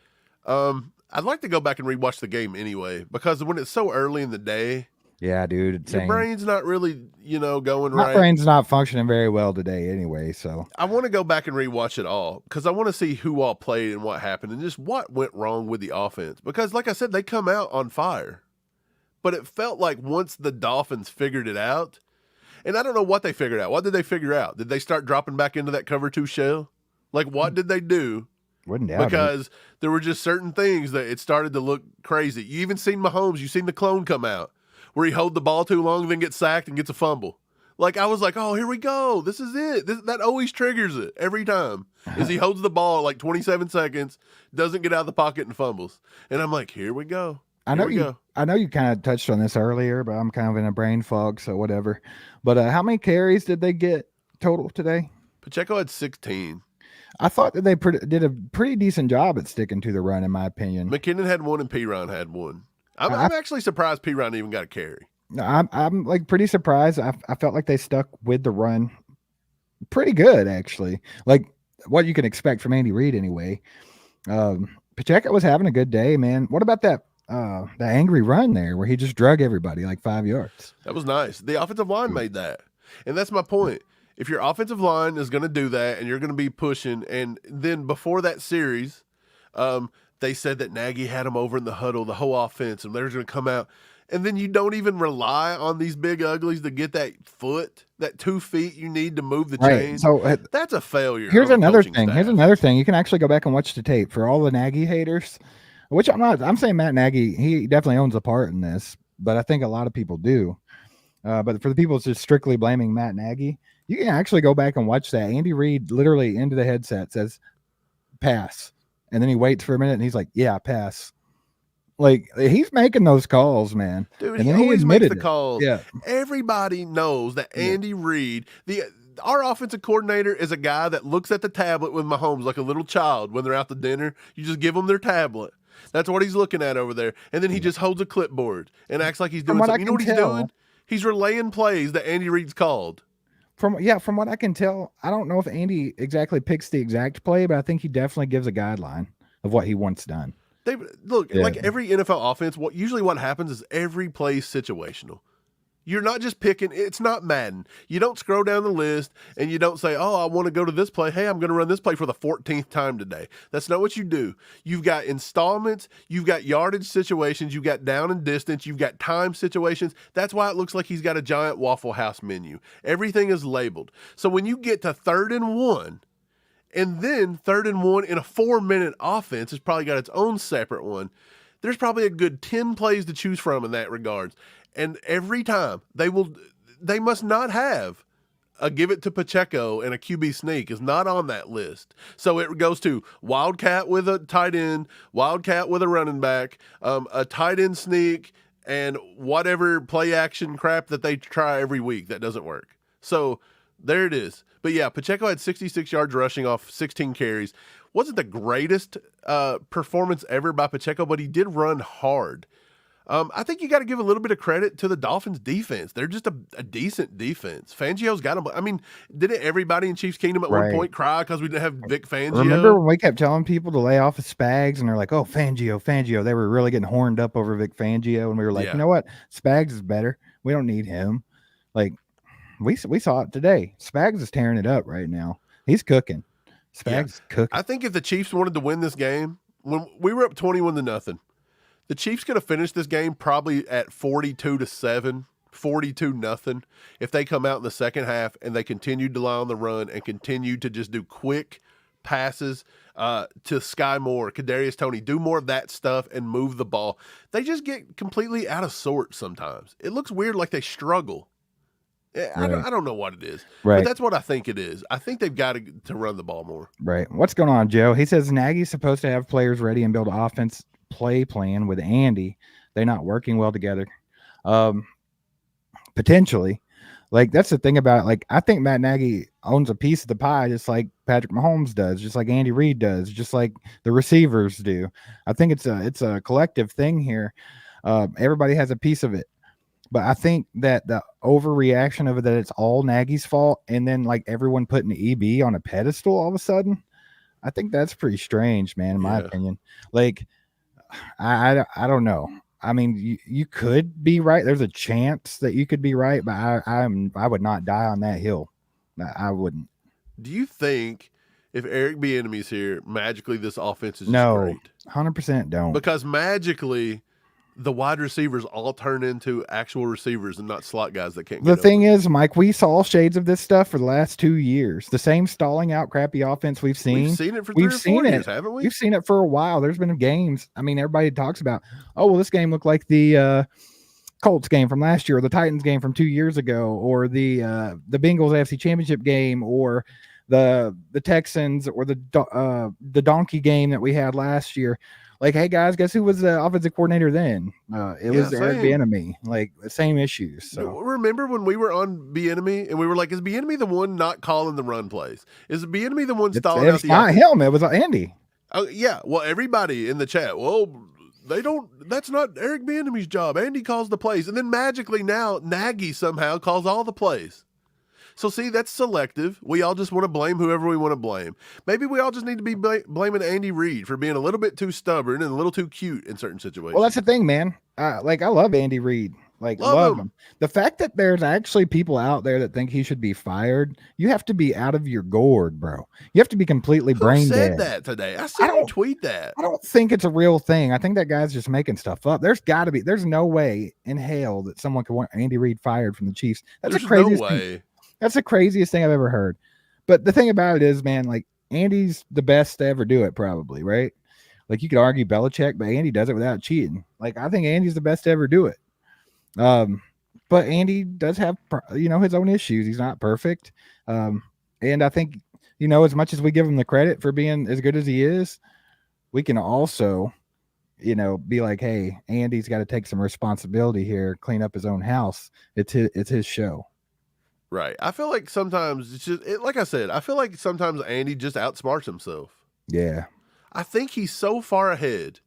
I'd like to go back and rewatch the game anyway, because when it's so early in the day. Yeah, dude. Your brain's not really, going right. My brain's not functioning very well today anyway, so. I want to go back and rewatch it all because I want to see who all played and what happened and just what went wrong with the offense. Because, like I said, they come out on fire. But it felt like once the Dolphins figured it out, and I don't know what they figured out. What did they figure out? Did they start dropping back into that cover 2 shell? Like, what did they do? Wouldn't doubt because there were just certain things that it started to look crazy. You even seen Mahomes. You seen the clone come out. where he hold the ball too long, then gets sacked and gets a fumble. Like, I was like, oh, here we go. This is it. That always triggers it every time. Is he holds the ball like 27 seconds, doesn't get out of the pocket and fumbles. And I'm like, here we go. I know you kind of touched on this earlier, but I'm kind of in a brain fog, so whatever. But how many carries did they get total today? Pacheco had 16. I thought that they did a pretty decent job at sticking to the run, in my opinion. McKinnon had 1 and Piron had 1. I'm actually surprised Piron even got a carry. I'm like pretty surprised. I felt like they stuck with the run pretty good, actually. Like what you can expect from Andy Reid anyway. Pacheco was having a good day, man. What about that angry run there where he just drug everybody like 5 yards? That was nice. The offensive line made that. And that's my point. If your offensive line is going to do that and you're going to be pushing, and then before that series, they said that Nagy had them over in the huddle, the whole offense, and they're going to come out. And then you don't even rely on these big uglies to get that 2 feet you need to move the chain. So that's a failure. Here's another thing. Here's another thing. You can actually go back and watch the tape for all the Nagy haters, which I'm saying Matt Nagy, he definitely owns a part in this, but I think a lot of people do. But for the people just strictly blaming Matt Nagy, you can actually go back and watch that. Andy Reid literally into the headset says, pass. And then he waits for a minute and he's like, yeah, pass. Like, he's making those calls, man. Dude, and he always makes the calls. Yeah. Everybody knows that Andy Reid, our offensive coordinator, is a guy that looks at the tablet with Mahomes like a little child when they're out to dinner. You just give them their tablet. That's what he's looking at over there. And then he just holds a clipboard and acts like he's doing something. You know what he's doing? He's relaying plays that Andy Reid's called. From what I can tell, I don't know if Andy exactly picks the exact play, but I think he definitely gives a guideline of what he wants done. Like every NFL offense, what happens is every play is situational. You're not just picking. It's not Madden. You don't scroll down the list and you don't say, oh, I want to go to this play. Hey, I'm going to run this play for the 14th time today. That's not what you do. You've got installments. You've got yardage situations. You've got down and distance. You've got time situations. That's why it looks like he's got a giant Waffle House menu. Everything is labeled. So when you get to 3rd and 1, and then 3rd and 1 in a 4-minute offense has probably got its own separate one, there's probably a good 10 plays to choose from in that regards. And every time they must not have a give it to Pacheco and a QB sneak is not on that list. So it goes to wildcat with a tight end, wildcat with a running back, a tight end sneak, and whatever play action crap that they try every week that doesn't work. So there it is. But yeah, Pacheco had 66 yards rushing off 16 carries. Wasn't the greatest performance ever by Pacheco, but he did run hard. I think you got to give a little bit of credit to the Dolphins defense. They're just a decent defense. Fangio's got them. I mean, didn't everybody in Chiefs Kingdom at one point cry because we didn't have Vic Fangio? Remember when we kept telling people to lay off of Spags and they're like, oh, Fangio. They were really getting horned up over Vic Fangio. And we were like, you know what? Spags is better. We don't need him. Like, we saw it today. Spags is tearing it up right now. He's cooking. Spags is cooking. I think if the Chiefs wanted to win this game, when we were up 21-0, the Chiefs could have finished this game probably at 42-7, 42-0 if they come out in the second half and they continued to lie on the run and continued to just do quick passes to Sky Moore, Kadarius Toney, do more of that stuff and move the ball. They just get completely out of sorts sometimes. It looks weird, like they struggle. I don't know what it is, but that's what I think it is. I think they've got to run the ball more. Right. What's going on, Joe? He says Nagy's supposed to have players ready and build an offense play plan with Andy. They're not working well together. Potentially. Like, that's the thing about it. Like, I think Matt Nagy owns a piece of the pie just like Patrick Mahomes does, just like Andy Reid does, just like the receivers do. I think it's a collective thing here. Everybody has a piece of it. But I think that the overreaction of it, that it's all Nagy's fault, and then like everyone putting the EB on a pedestal all of a sudden, I think that's pretty strange, man, in my opinion. Like, I don't know. I mean, you could be right. There's a chance that you could be right, but I would not die on that hill. I wouldn't. Do you think if Eric Bieniemy's here, magically this offense is great? 100% don't. Because magically the wide receivers all turn into actual receivers and not slot guys that can't get The thing is, Mike, we saw shades of this stuff for the last 2 years. The same stalling out crappy offense we've seen. We've seen it for 3 or 4 years, haven't we? We've seen it for a while. There's been games. I mean, everybody talks about, oh, well, this game looked like the Colts game from last year, or the Titans game from 2 years ago, or the Bengals AFC Championship game, or the Texans, or the donkey game that we had last year. Like, hey guys, guess who was the offensive coordinator then? It was Eric Bieniemy. Like, the same issues. So remember when we were on Bieniemy and we were like, is Bieniemy the one not calling the run plays? Is Bieniemy the one stalling out the offense? It's not him. It was Andy. Oh yeah. Well, everybody in the chat, well, they don't. That's not Eric Bieniemy's job. Andy calls the plays, and then magically now Nagy somehow calls all the plays. So see, that's selective. We all just want to blame whoever we want to blame. Maybe we all just need to be blaming Andy Reid for being a little bit too stubborn and a little too cute in certain situations. Well, that's the thing, man. Like, I love Andy Reid. Like, love him. The fact that there's actually people out there that think he should be fired, you have to be out of your gourd, bro. You have to be completely brain dead. Who said that today? I saw you tweet that. I don't think it's a real thing. I think that guy's just making stuff up. There's no way in hell that someone could want Andy Reid fired from the Chiefs. That's the craziest thing. That's the craziest thing I've ever heard. But the thing about it is, man, like, Andy's the best to ever do it, probably, right? Like, you could argue Belichick, but Andy does it without cheating. Like, I think Andy's the best to ever do it. But Andy does have, his own issues. He's not perfect. And I think, as much as we give him the credit for being as good as he is, we can also, be like, hey, Andy's got to take some responsibility here, clean up his own house. It's his show. Right. I feel like sometimes it's just, like I said, I feel like sometimes Andy just outsmarts himself. Yeah. I think he's so far ahead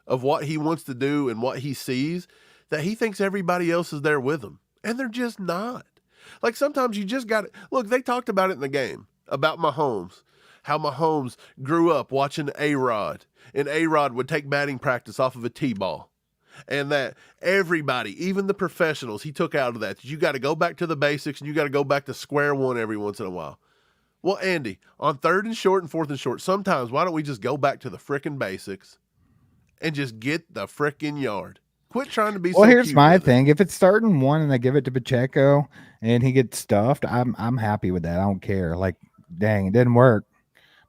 of what he wants to do and what he sees that he thinks everybody else is there with him. And they're just not. Like, sometimes you just got to, look, they talked about it in the game, about Mahomes, how Mahomes grew up watching A-Rod, and A-Rod would take batting practice off of a T-ball. And that everybody, even the professionals, he took out of that. You got to go back to the basics, and you got to go back to square one every once in a while. Well, Andy, on 3rd and short and 4th and short, sometimes why don't we just go back to the frickin' basics and just get the frickin' yard? Quit trying to be. Well, here's my thing: if it's 3rd and 1 and they give it to Pacheco and he gets stuffed, I'm happy with that. I don't care. Like, dang, it didn't work.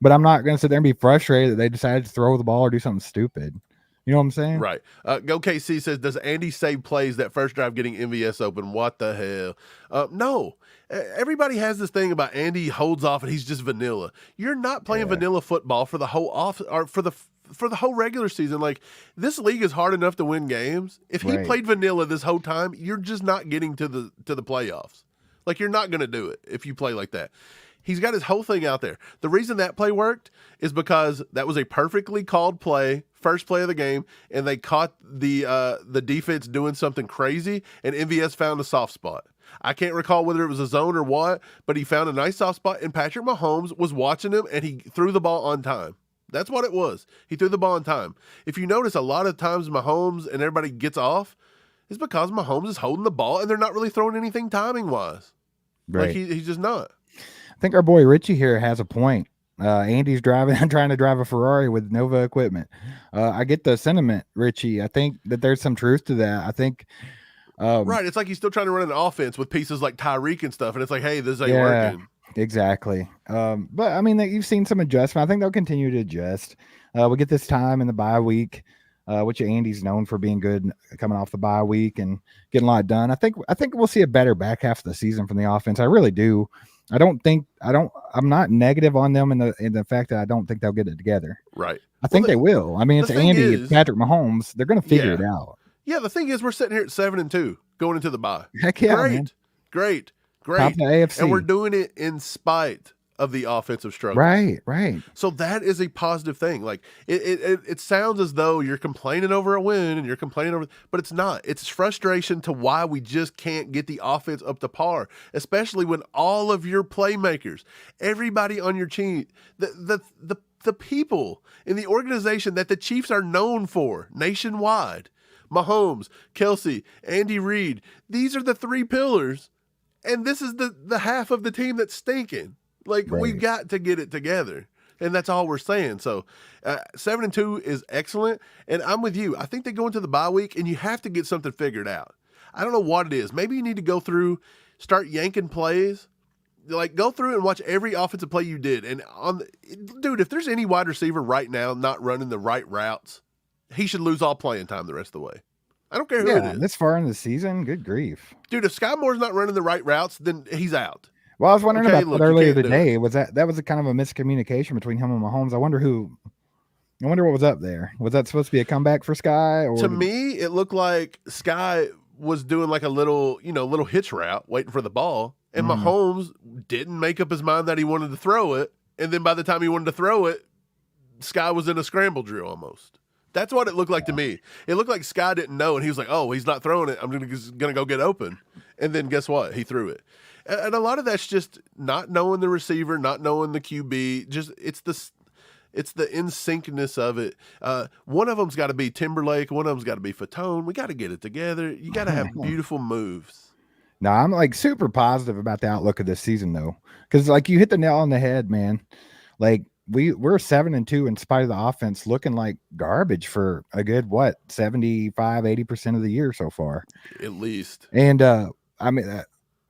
But I'm not going to sit there and be frustrated that they decided to throw the ball or do something stupid. You know what I'm saying? Right. Go KC says, does Andy save plays that first drive getting MVS open? What the hell? No. Everybody has this thing about Andy holds off and he's just vanilla. You're not playing vanilla football for the whole for the whole regular season. Like, this league is hard enough to win games. If he played vanilla this whole time, you're just not getting to the playoffs. Like, you're not going to do it if you play like that. He's got his whole thing out there. The reason that play worked is because that was a perfectly called play, first play of the game, and they caught the defense doing something crazy, and MVS found a soft spot. I can't recall whether it was a zone or what, but he found a nice soft spot, and Patrick Mahomes was watching him, and he threw the ball on time. That's what it was. He threw the ball on time. If you notice, a lot of times Mahomes and everybody gets off is because Mahomes is holding the ball, and they're not really throwing anything timing-wise. Right. Like, he's just not. I think our boy Richie here has a point. Andy's trying to drive a Ferrari with Nova equipment. I get the sentiment, Richie. I think that there's some truth to that. I think. Right. It's like he's still trying to run an offense with pieces like Tyreek and stuff. And it's like, hey, this ain't working. Exactly. But I mean, you've seen some adjustment. I think they'll continue to adjust. We get this time in the bye week, which Andy's known for being good coming off the bye week and getting a lot done. I think we'll see a better back half of the season from the offense. I really do. I'm not negative on them in the fact that I don't think they'll get it together. Right. I think they will. I mean, it's Andy, it's Patrick Mahomes. They're going to figure it out. Yeah. The thing is, we're sitting here at 7-2 going into the bye. Heck yeah, great, man. Great. Top of the AFC. And we're doing it in spite of the offensive struggle. Right. So that is a positive thing. Like, it sounds as though you're complaining over a win and you're complaining over, but it's not. It's frustration to why we just can't get the offense up to par, especially when all of your playmakers, everybody on your team, the people in the organization that the Chiefs are known for nationwide, Mahomes, Kelsey, Andy Reid, these are the 3 pillars, and this is the half of the team that's stinking. Like, we've got to get it together, and that's all we're saying. So 7-2 is excellent, and I'm with you. I think they go into the bye week, and you have to get something figured out. I don't know what it is. Maybe you need to go through, start yanking plays. Like, go through and watch every offensive play you did. And dude, if there's any wide receiver right now not running the right routes, he should lose all playing time the rest of the way. I don't care who it Yeah, is. this far in the season, good grief. Dude, if Sky Moore's not running the right routes, then he's out. Well, I was wondering Okay, about look, that you earlier can't do today. it. Was that was a kind of a miscommunication between him and Mahomes? I wonder what was up there. Was that supposed to be a comeback for Sky, or To me, it looked like Sky was doing like a little hitch route, waiting for the ball, and Mahomes didn't make up his mind that he wanted to throw it, and then by the time he wanted to throw it, Sky was in a scramble drill almost. That's what it looked like to me. It looked like Sky didn't know, and he was like, "Oh, he's not throwing it. I'm gonna go get open." And then guess what? He threw it. And a lot of that's just not knowing the receiver, not knowing the QB. Just it's the in syncness of it. One of them's got to be Timberlake. One of them's got to be Fatone. We got to get it together. You got to have beautiful moves. No, I'm like super positive about the outlook of this season though, because like you hit the nail on the head, man. Like we're 7-2 in spite of the offense looking like garbage for a good 75-80% of the year so far, at least. And I mean,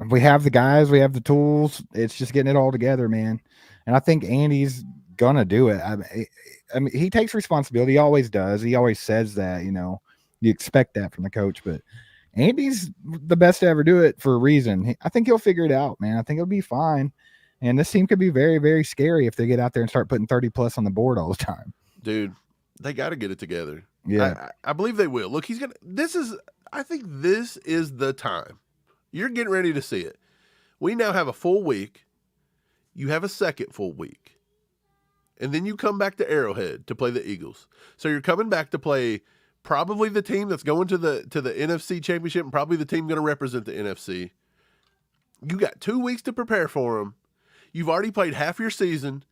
we have the guys, we have the tools. It's just getting it all together, man. And I think Andy's gonna do it. I mean, he takes responsibility. He always does. He always says that. You expect that from the coach, but Andy's the best to ever do it for a reason. I think he'll figure it out, man. I think it'll be fine. And this team could be very, very scary if they get out there and start putting 30 plus on the board all the time. Dude, they got to get it together. Yeah. I believe they will. Look, I think this is the time. You're getting ready to see it. We now have a full week. You have a second full week. And then you come back to Arrowhead to play the Eagles. So you're coming back to play probably the team that's going to the NFC Championship and probably the team going to represent the NFC. You got 2 weeks to prepare for them. You've already played half your season.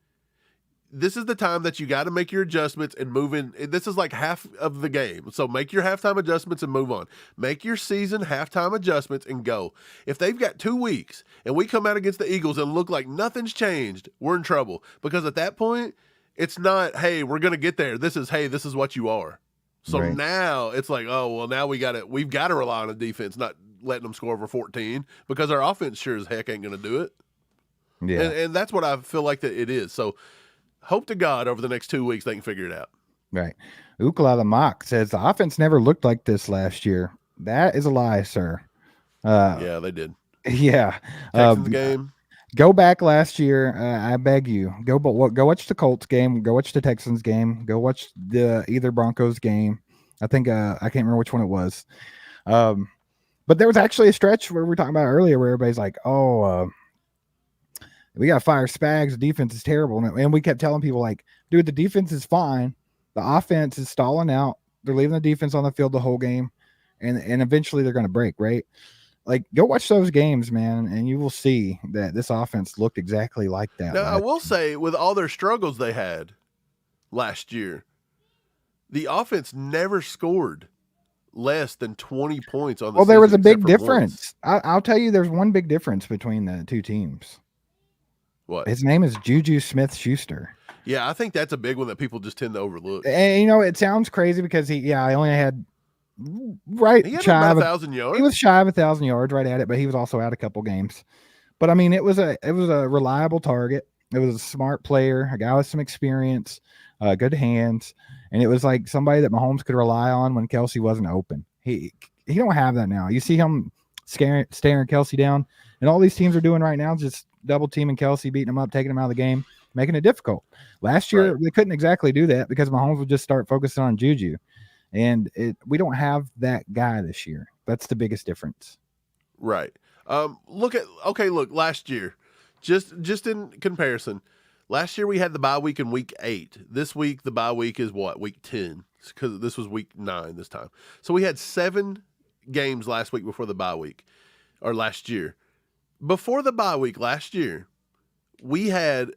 This is the time that you got to make your adjustments and move in. This is like half of the game. So make your halftime adjustments and move on. Make your season halftime adjustments and go. If they've got 2 weeks and we come out against the Eagles and look like nothing's changed, we're in trouble. Because at that point, it's not, hey, we're going to get there. This is, hey, this is what you are. So right. Now it's like, oh, well, now we've got to rely on the defense, not letting them score over 14 because our offense sure as heck ain't going to do it. Yeah. And that's what I feel like that it is. So hope to God over the next 2 weeks they can figure it out. Right. Ukla the Mock says the offense never looked like this last year. That is a lie, sir. Yeah, they did. Yeah. Texans game. Go back last year. I beg you. Go watch the Colts game. Go watch the Texans game. Go watch the either Broncos game. I think I can't remember which one it was. But there was actually a stretch where we were talking about earlier where everybody's like, we got to fire Spags. The defense is terrible. And we kept telling people like, dude, the defense is fine. The offense is stalling out. They're leaving the defense on the field the whole game. And eventually they're going to break, right? Like, go watch those games, man, and you will see that this offense looked exactly like that. Now, I will say, with all their struggles they had last year, the offense never scored less than 20 points on the season. Well, there was a big difference. I'll tell you, there's one big difference between the two teams. What? His name is Juju Smith-Schuster. Yeah, I think that's a big one that people just tend to overlook. And, it sounds crazy because he only had he had shy about of 1,000 yards. He was shy of 1,000 yards right at it, but he was also out a couple games. But I mean, it was a reliable target. It was a smart player, a guy with some experience, good hands, and it was like somebody that Mahomes could rely on when Kelsey wasn't open. He don't have that now. You see him staring Kelsey down, and all these teams are doing right now is just double teaming Kelsey, beating him up, taking him out of the game, making it difficult. Last year, They couldn't exactly do that because Mahomes would just start focusing on Juju. And we don't have that guy this year. That's the biggest difference. Right. Look, last year, just in comparison, last year we had the bye week in week 8. This week, the bye week is what? Week 10, because this was week 9 this time. So we had 7 games last week before the bye week, or last year. Before the bye week last year, we had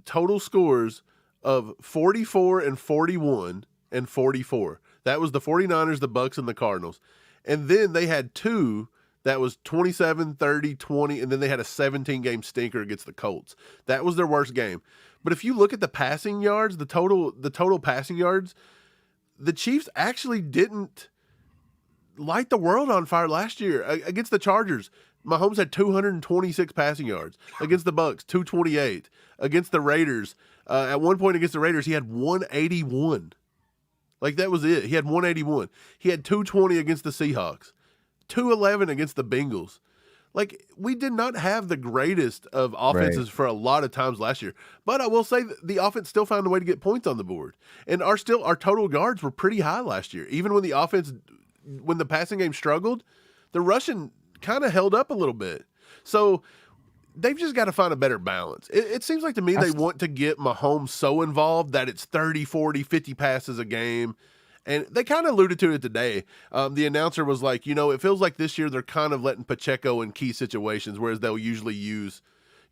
total scores of 44 and 41 and 44. That was the 49ers, the Bucks, and the Cardinals. And then they had 2 that was 27, 30, 20, and then they had a 17-game stinker against the Colts. That was their worst game. But if you look at the passing yards, the total passing yards, the Chiefs actually didn't light the world on fire last year against the Chargers. Mahomes had 226 passing yards. Against the Bucks, 228. Against the Raiders, at one point against the Raiders, he had 181. Like, that was it. He had 181. He had 220 against the Seahawks, 211 against the Bengals. Like, we did not have the greatest of offenses for a lot of times last year. But I will say that the offense still found a way to get points on the board. And our total yards were pretty high last year. Even when when the passing game struggled, the rushing kind of held up a little bit. So they've just got to find a better balance. It seems like to me they want to get Mahomes so involved that it's 30, 40, 50 passes a game. And they kind of alluded to it today. The announcer was like, it feels like this year they're kind of letting Pacheco in key situations, whereas they'll usually use,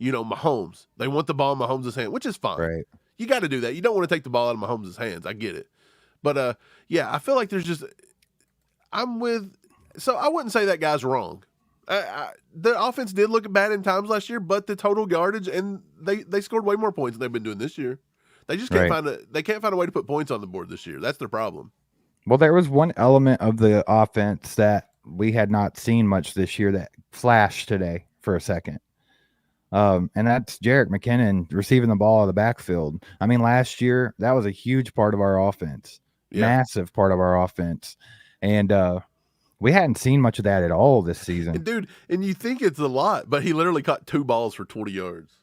Mahomes. They want the ball in Mahomes' hand, which is fine. Right. You got to do that. You don't want to take the ball out of Mahomes' hands. I get it. But, I feel like there's just – so I wouldn't say that guy's wrong. The offense did look bad in times last year, but the total yardage, and they scored way more points than they've been doing this year. They just can't find a way to put points on the board this year. That's their problem. Well, there was one element of the offense that we had not seen much this year that flashed today for a second. And that's Jerick McKinnon receiving the ball out of the backfield. I mean, last year, that was a huge part of our offense, massive part of our offense. And, we hadn't seen much of that at all this season. And you think it's a lot, but he literally caught 2 balls for 20 yards.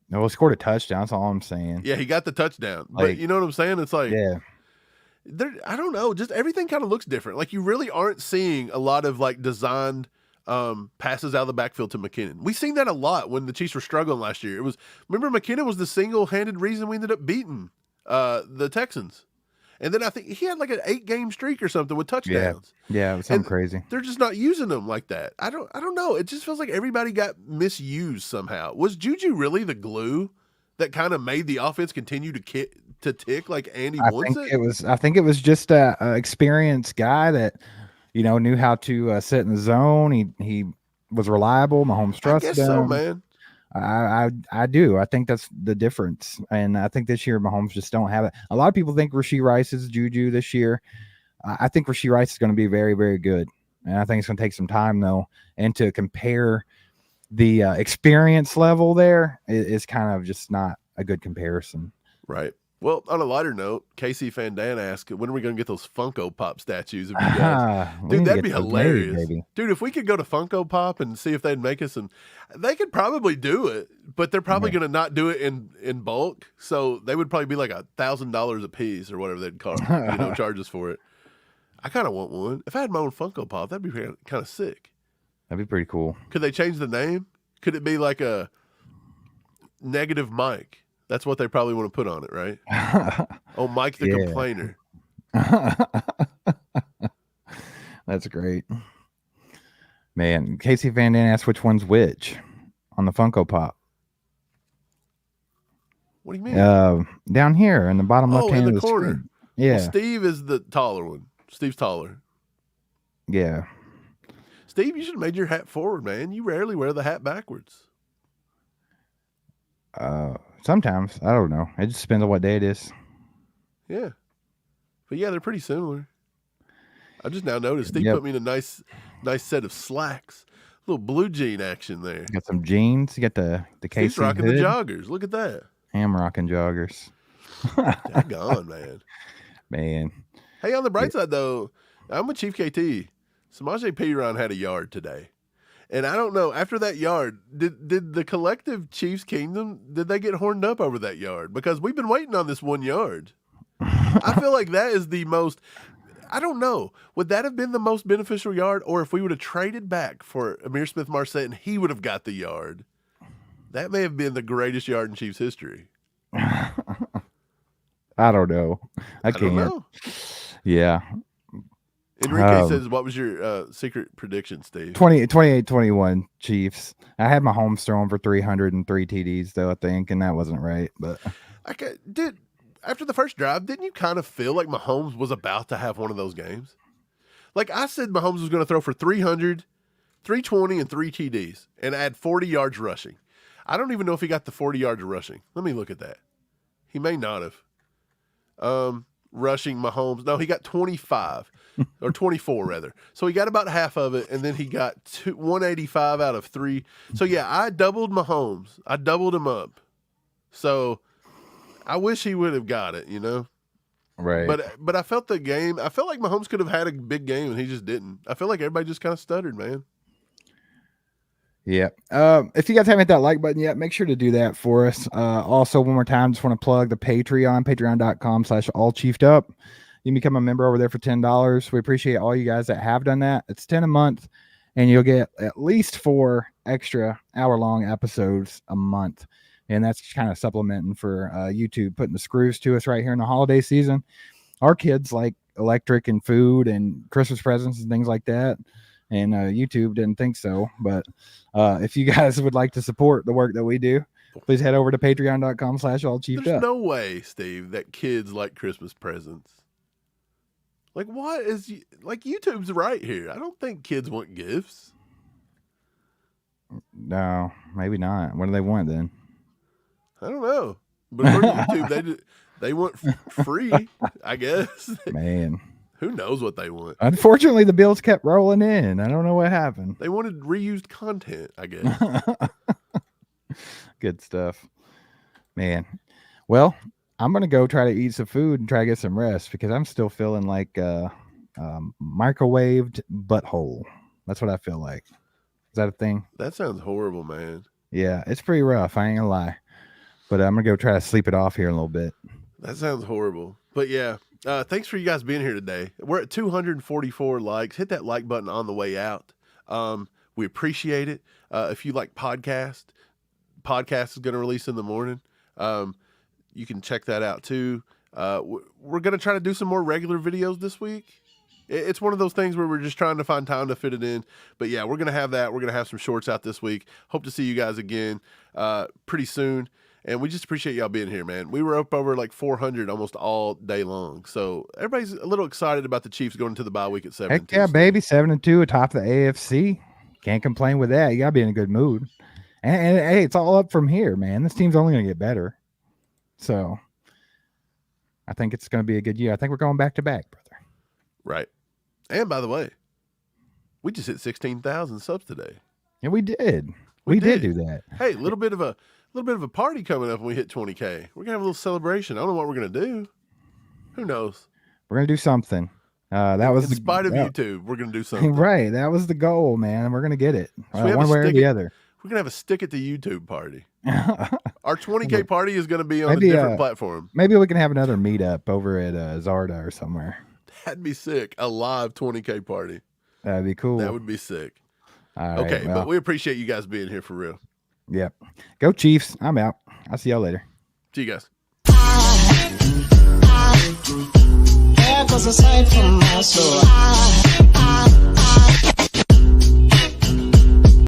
No, he scored a touchdown. That's all I'm saying. Yeah, he got the touchdown. But you know what I'm saying? It's like, I don't know. Just everything kind of looks different. Like, you really aren't seeing a lot of like designed passes out of the backfield to McKinnon. We've seen that a lot when the Chiefs were struggling last year. Remember McKinnon was the single-handed reason we ended up beating the Texans. And then I think he had like an 8-game streak or something with touchdowns. Yeah, it was something crazy. They're just not using them like that. I don't know. It just feels like everybody got misused somehow. Was Juju really the glue that kind of made the offense continue to tick like Andy wants it? I think it was just a experienced guy that knew how to sit in the zone. He was reliable. Mahomes trusted him. I guess so, man. I do. I think that's the difference. And I think this year Mahomes just don't have it. A lot of people think Rashee Rice is Juju this year. I think Rashee Rice is going to be very, very good. And I think it's going to take some time, though. And to compare the experience level there is kind of just not a good comparison. Right. Well, on a lighter note, Casey Van Dan asked, when are we going to get those Funko Pop statues of you guys? Dude, that'd be hilarious. Dude, if we could go to Funko Pop and see if they'd make us they could probably do it, but they're probably going to not do it in bulk. So they would probably be like $1,000 a piece or whatever they'd charge us for it. I kind of want one. If I had my own Funko Pop, that'd be kind of sick. That'd be pretty cool. Could they change the name? Could it be like a Negative Mike? That's what they probably want to put on it, right? Oh, Mike the Complainer. That's great. Man, Casey Van Dan asked which one's which on the Funko Pop. What do you mean? Down here in the bottom left hand of the corner. Screen. Yeah. Well, Steve is the taller one. Steve's taller. Yeah. Steve, you should have made your hat forward, man. You rarely wear the hat backwards. Sometimes. I don't know. It just depends on what day it is. Yeah. But yeah, they're pretty similar. I just now noticed Steve put me in a nice set of slacks. A little blue jean action there. Got some jeans. You got the case. He's rocking the joggers. Look at that. I'm rocking joggers. Daggone, man. Man. Hey, on the bright side, though, I'm with Chief KT. Samaje Perine had a yard today. And I don't know, after that yard, did the collective Chiefs Kingdom, did they get horned up over that yard? Because we've been waiting on this 1 yard. I feel like that is the most, I don't know, would that have been the most beneficial yard? Or if we would have traded back for Amir Smith-Marset and he would have got the yard, that may have been the greatest yard in Chiefs history. I don't know. I can't. Don't know. Yeah. Enrique says, what was your secret prediction, Steve? 28-21 Chiefs. I had Mahomes throwing for 303 TDs, though, I think, and that wasn't right. But after the first drive, didn't you kind of feel like Mahomes was about to have one of those games? Like I said, Mahomes was going to throw for 300, 320, and 3 TDs and add 40 yards rushing. I don't even know if he got the 40 yards rushing. Let me look at that. He may not have. Rushing Mahomes. No, he got 25 or 24 rather. So he got about half of it. And then he got 185 out of 3. So yeah, I doubled Mahomes. I doubled him up. So I wish he would have got it, Right. But I felt the game. I felt like Mahomes could have had a big game, and he just didn't. I feel like everybody just kind of stuttered, man. Yeah. If you guys haven't hit that like button yet, make sure to do that for us. Also, one more time, just want to plug the Patreon, patreon.com/allchieftUp. You can become a member over there for $10. We appreciate all you guys that have done that. It's $10 a month, and you'll get at least 4 extra hour-long episodes a month. And that's kind of supplementing for YouTube putting the screws to us right here in the holiday season. Our kids like electric and food and Christmas presents and things like that. And YouTube didn't think so. But if you guys would like to support the work that we do, please head over to patreon.com/allchieftUp. There's no way, Steve, that kids like Christmas presents. Like, what is, like, YouTube's right here. I don't think kids want gifts. No, maybe not. What do they want then? I don't know. But according to YouTube, they want free, I guess. Man. Who knows what they want? Unfortunately, the bills kept rolling in. I don't know what happened. They wanted reused content, I guess. Good stuff. Man. Well, I'm going to go try to eat some food and try to get some rest because I'm still feeling like microwaved butthole. That's what I feel like. Is that a thing? That sounds horrible, man. Yeah, it's pretty rough. I ain't going to lie. But I'm going to go try to sleep it off here in a little bit. That sounds horrible. But yeah, thanks for you guys being here today. We're at 244 likes. Hit that like button on the way out. We appreciate it. If you like podcast is going to release in the morning. You can check that out too. We're going to try to do some more regular videos this week. It's one of those things where we're just trying to find time to fit it in. But yeah, we're going to have that. We're going to have some shorts out this week. Hope to see you guys again pretty soon. And we just appreciate y'all being here, man. We were up over like 400 almost all day long. So everybody's a little excited about the Chiefs going into the bye week at 7-2. Heck yeah, baby. 7-2 atop the AFC. Can't complain with that. You got to be in a good mood. And hey, it's all up from here, man. This team's only going to get better. So I think it's going to be a good year. I think we're going back to back, brother. Right. And by the way, we just hit 16,000 subs today. Yeah, we did. We did do that. Hey, a little bit of a party coming up when we hit 20K. We're gonna have a little celebration. I don't know what we're gonna do. Who knows? We're gonna do something. That was in spite of YouTube. We're gonna do something. Right. That was the goal, man. And we're gonna get it one way or the other. We're gonna have a stick at the YouTube party. Our 20K party is gonna be on a different platform. Maybe we can have another meetup over at Sorta or somewhere. That'd be sick. A live 20K party. That'd be cool. That would be sick. All right, okay, but we appreciate you guys being here for real. Yep. Go Chiefs. I'm out. I'll see y'all later. See you guys. There was a sight from my soul.